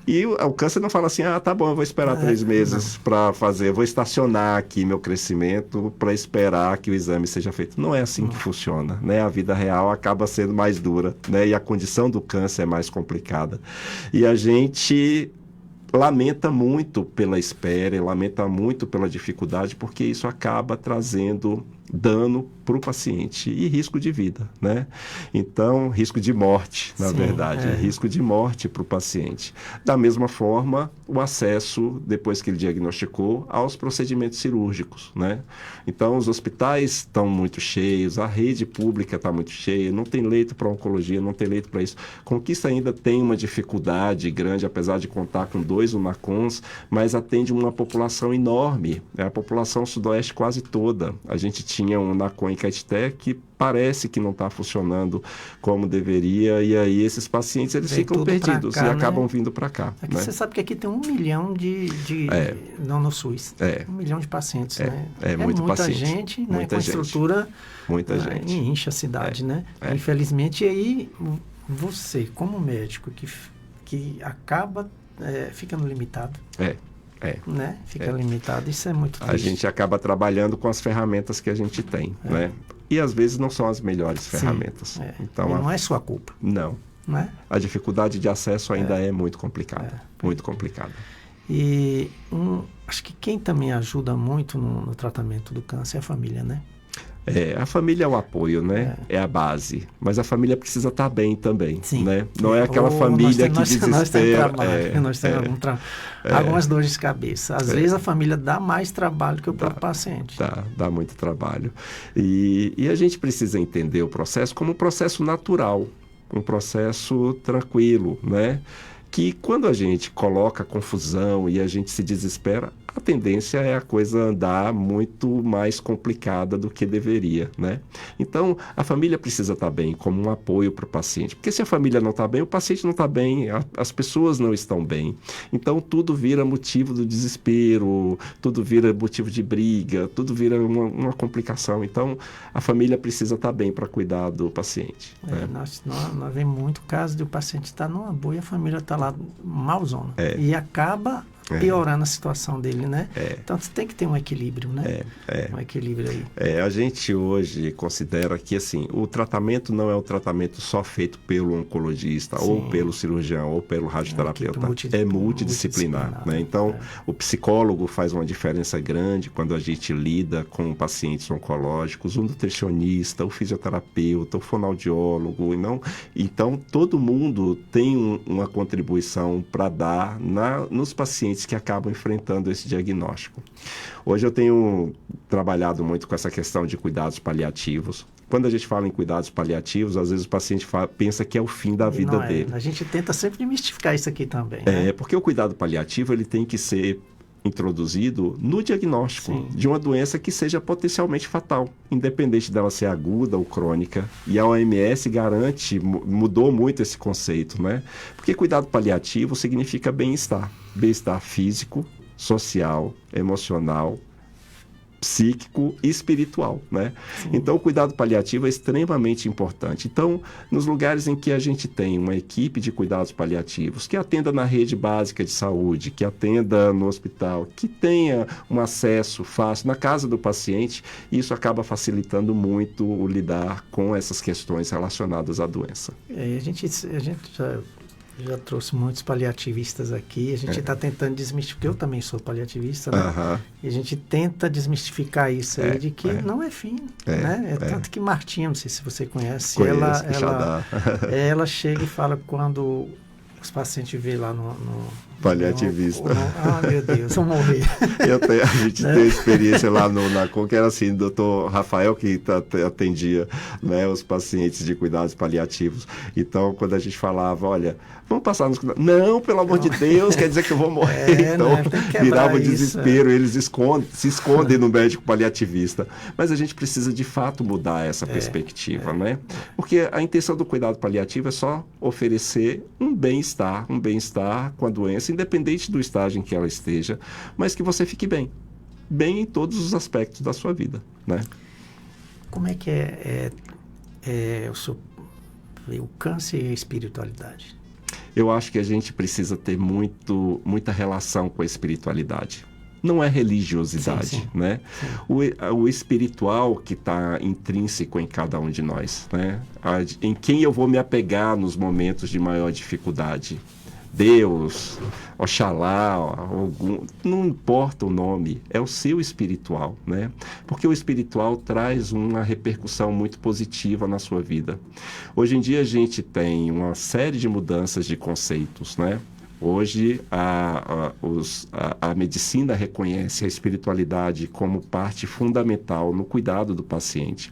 E o câncer não fala assim: ah, tá bom, eu vou esperar 3 meses para fazer, eu vou estacionar aqui meu crescimento para esperar que o exame seja feito. Não é assim que funciona, né? A vida real acaba sendo mais dura, né? E a condição do câncer é mais complicada. E a gente lamenta muito pela espera, lamenta muito pela dificuldade, porque isso acaba trazendo dano para o paciente e risco de vida, né? Então, risco de morte, na verdade, risco de morte para o paciente. Da mesma forma, o acesso, depois que ele diagnosticou, aos procedimentos cirúrgicos, né? Então, os hospitais estão muito cheios, a rede pública está muito cheia, não tem leito para oncologia, não tem leito para isso. Conquista ainda tem uma dificuldade grande, apesar de contar com 2 UNACONs, mas atende uma população enorme, é a população sudoeste quase toda. A gente tinha um UNACON em Caetité que parece que não está funcionando como deveria, e aí esses pacientes eles ficam perdidos cá, e acabam vindo para cá. Aqui, né? Você sabe que aqui tem 1 milhão não no SUS, 1 milhão de pacientes, né? É muita paciente, gente, né? Muita com gente. Estrutura, muita gente. E enche a cidade, né? Infelizmente, e aí você, como médico, que acaba ficando limitado. Né? Fica limitado, isso é muito triste. A gente acaba trabalhando com as ferramentas que a gente tem, né? E às vezes não são as melhores ferramentas. Então, não é sua culpa. Não. Né? A dificuldade de acesso ainda é muito complicada. Muito complicada. E acho que quem também ajuda muito no tratamento do câncer é a família, né? A família é o apoio, né? É a base. Mas a família precisa estar bem também, né? Não é aquela família que desespera. Nós temos algumas dores de cabeça. Às vezes a família dá mais trabalho que o próprio paciente. Dá muito trabalho. E a gente precisa entender o processo como um processo natural, um processo tranquilo, né? Que quando a gente coloca confusão e a gente se desespera, a tendência é a coisa andar muito mais complicada do que deveria, né? Então, a família precisa estar bem como um apoio para o paciente. Porque se a família não está bem, o paciente não está bem, as pessoas não estão bem. Então, tudo vira motivo do desespero, tudo vira motivo de briga, tudo vira uma complicação. Então, a família precisa estar bem para cuidar do paciente. Né? Nós vemos muito caso de o paciente estar numa boa e a família está lá malzona. E acaba piorando a situação dele, né? Então, você tem que ter um equilíbrio, né? Um equilíbrio aí. A gente hoje considera que, assim, o tratamento não é um tratamento só feito pelo oncologista, ou pelo cirurgião, ou pelo radioterapeuta. É multidisciplinar, né? Então, o psicólogo faz uma diferença grande quando a gente lida com pacientes oncológicos, o nutricionista, o fisioterapeuta, o fonoaudiólogo. Então, todo mundo tem uma contribuição para dar nos pacientes que acabam enfrentando esse diagnóstico. Hoje eu tenho trabalhado muito com essa questão de cuidados paliativos. Quando a gente fala em cuidados paliativos, às vezes o paciente pensa que é o fim da vida dele. A gente tenta sempre desmistificar isso aqui também. Né? Porque o cuidado paliativo ele tem que ser introduzido no diagnóstico de uma doença que seja potencialmente fatal, independente dela ser aguda ou crônica. E a OMS mudou muito esse conceito, né? Porque cuidado paliativo significa bem-estar. Bem-estar físico, social, emocional, psíquico e espiritual, né? Então, o cuidado paliativo é extremamente importante. Então, nos lugares em que a gente tem uma equipe de cuidados paliativos que atenda na rede básica de saúde, que atenda no hospital, que tenha um acesso fácil na casa do paciente, isso acaba facilitando muito o lidar com essas questões relacionadas à doença. A gente já trouxe muitos paliativistas aqui, a gente está tentando desmistificar, eu também sou paliativista, né? E a gente tenta desmistificar isso aí, de que não é fim, né? Tanto que Martinha, não sei se você conhece, ela chega e fala quando os pacientes vê lá no paliativista. Meu Deus, vão morrer. A gente tem experiência lá na CON, que era assim, o doutor Rafael, que atendia, né, os pacientes de cuidados paliativos. Então, quando a gente falava, olha, vamos passar nos cuidados. Não, pelo amor de Deus, quer dizer que eu vou morrer. Então, virava o desespero, eles se escondem no médico paliativista. Mas a gente precisa, de fato, mudar essa perspectiva, né? Porque a intenção do cuidado paliativo é só oferecer um bem-estar com a doença, independente do estágio em que ela esteja, mas que você fique bem em todos os aspectos da sua vida, né? Como é que o câncer e a espiritualidade? Eu acho que a gente precisa ter muita relação com a espiritualidade. Não é religiosidade, né? O espiritual que está intrínseco em cada um de nós, né? Em quem eu vou me apegar nos momentos de maior dificuldade. Deus, Oxalá, não importa o nome, é o seu espiritual, né? Porque o espiritual traz uma repercussão muito positiva na sua vida. Hoje em dia a gente tem uma série de mudanças de conceitos, né? Hoje a medicina reconhece a espiritualidade como parte fundamental no cuidado do paciente.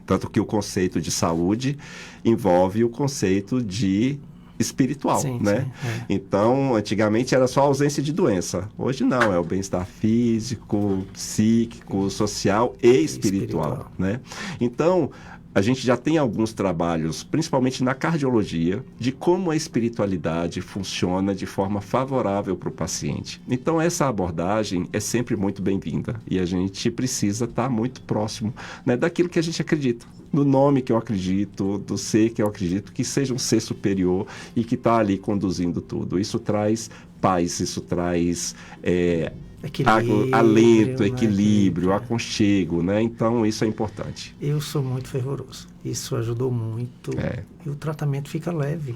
Tanto que o conceito de saúde envolve o conceito de espiritual, né? Então, antigamente era só a ausência de doença. Hoje não, é o bem-estar físico, psíquico, social e espiritual, né? Então, a gente já tem alguns trabalhos, principalmente na cardiologia, de como a espiritualidade funciona de forma favorável para o paciente. Então, essa abordagem é sempre muito bem-vinda e a gente precisa estar muito próximo, né, daquilo que a gente acredita. Do nome que eu acredito, do ser que eu acredito, que seja um ser superior e que está ali conduzindo tudo. Isso traz paz, isso traz alento, equilíbrio, aconchego, né? Então, isso é importante. Eu sou muito fervoroso. Isso ajudou muito. E o tratamento fica leve.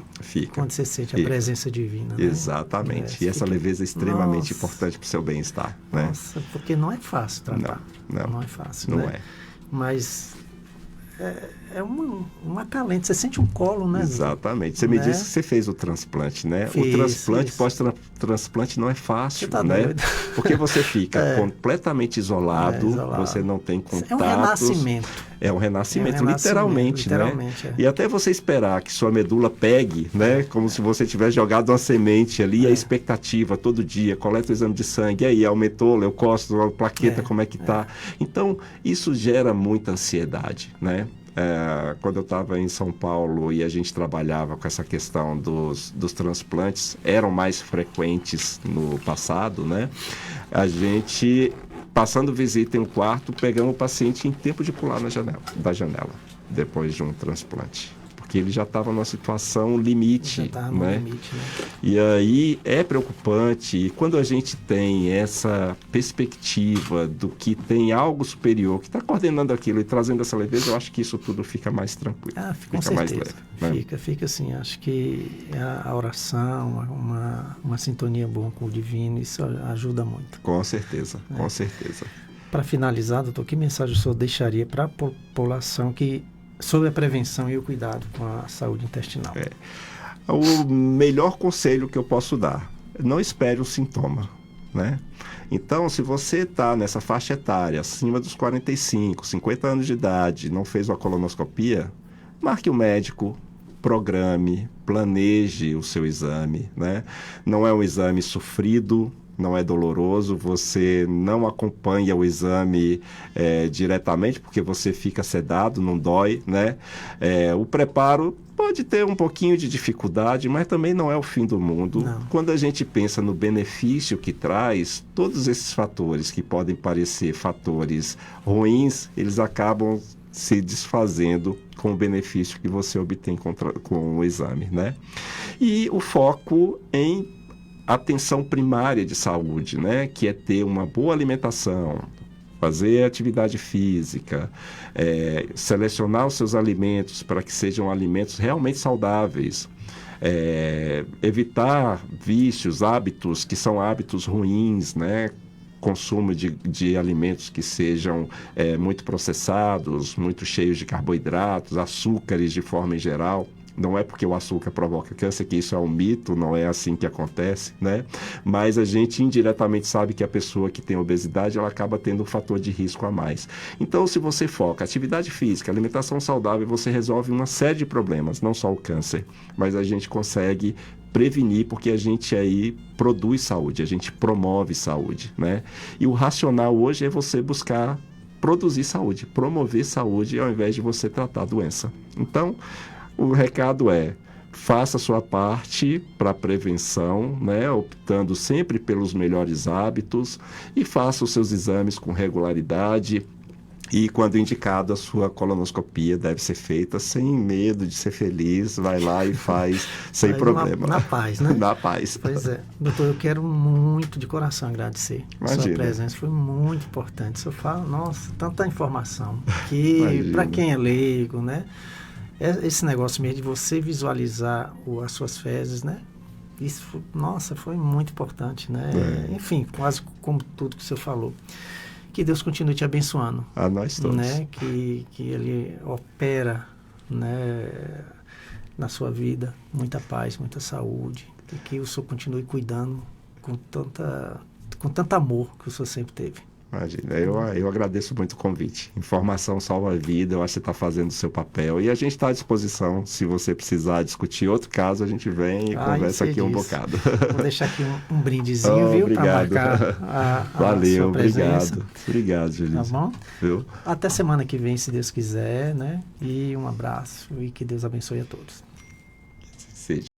Quando você sente a presença divina. Exatamente. E essa leveza é extremamente importante para o seu bem-estar. Né? Nossa, porque não é fácil tratar. Não é fácil, não né? Mas é um acalento, você sente um colo, né? Exatamente. Você me disse que você fez o transplante, né? O transplante, pós-transplante não é fácil, né? Doido. Porque você fica completamente isolado, você não tem contatos. É um renascimento. É um renascimento, literalmente, né? E até você esperar que sua medula pegue, né? Como se você tivesse jogado uma semente ali, a expectativa todo dia, coleta o exame de sangue, e aí aumentou, leucócito, a plaqueta, como é que tá? Então, isso gera muita ansiedade, né? Quando eu estava em São Paulo e a gente trabalhava com essa questão dos transplantes, eram mais frequentes no passado, né? A gente, passando visita em um quarto, pegamos o paciente em tempo de pular da janela, depois de um transplante. Porque porque ele já estava numa situação limite. Já estava no né? limite, né? E aí é preocupante, e quando a gente tem essa perspectiva do que tem algo superior, que está coordenando aquilo e trazendo essa leveza, eu acho que isso tudo fica mais tranquilo. Com fica mais certeza. leve. Né? Fica assim, acho que a oração, uma sintonia boa com o divino, isso ajuda muito. Com certeza, com certeza. Para finalizar, doutor, que mensagem o senhor deixaria para a população sobre a prevenção e o cuidado com a saúde intestinal? O melhor conselho que eu posso dar, não espere um sintoma, né? Então, se você está nessa faixa etária, acima dos 45, 50 anos de idade, não fez uma colonoscopia, marque o médico, programe, planeje o seu exame, né? Não é um exame sofrido, não é doloroso, você não acompanha o exame diretamente, porque você fica sedado, não dói, né? O preparo pode ter um pouquinho de dificuldade, mas também não é o fim do mundo. Não. Quando a gente pensa no benefício que traz, todos esses fatores que podem parecer fatores ruins, eles acabam se desfazendo com o benefício que você obtém com o exame, né? E o foco em atenção primária de saúde, né? Que é ter uma boa alimentação, fazer atividade física, selecionar os seus alimentos para que sejam alimentos realmente saudáveis, evitar vícios, hábitos que são hábitos ruins, né? Consumo de alimentos que sejam muito processados, muito cheios de carboidratos, açúcares de forma em geral. Não é porque o açúcar provoca câncer que isso é um mito, não é assim que acontece, né? Mas a gente indiretamente sabe que a pessoa que tem obesidade, ela acaba tendo um fator de risco a mais. Então, se você foca atividade física, alimentação saudável, você resolve uma série de problemas, não só o câncer, mas a gente consegue prevenir, porque a gente aí produz saúde, a gente promove saúde, né? E o racional hoje é você buscar produzir saúde, promover saúde, ao invés de você tratar a doença. Então, o recado faça a sua parte para a prevenção, né? Optando sempre pelos melhores hábitos, e faça os seus exames com regularidade. E, quando indicado, a sua colonoscopia deve ser feita sem medo de ser feliz. Vai lá e faz sem problema. Na paz, né? Na paz. Pois é. Doutor, eu quero muito de coração agradecer. Imagina. Sua presença foi muito importante. O senhor fala, nossa, tanta informação. Que, para quem é leigo, né? Esse negócio mesmo de você visualizar as suas fezes, né? Isso, nossa, foi muito importante, né? Enfim, quase como tudo que o senhor falou. Que Deus continue te abençoando. A nós todos. Né? Que Ele opera, né, na sua vida muita paz, muita saúde. E que o senhor continue cuidando com tanto amor que o senhor sempre teve. Imagina, eu agradeço muito o convite. Informação salva a vida, eu acho que você está fazendo o seu papel. E a gente está à disposição, se você precisar discutir outro caso, a gente vem e conversa aqui um bocado. Vou deixar aqui um brindezinho, viu? Obrigado. Para marcar Valeu, sua presença. obrigado. Obrigado, Julio. Tá bom? Viu? Até semana que vem, se Deus quiser, né? E um abraço e que Deus abençoe a todos. Seja.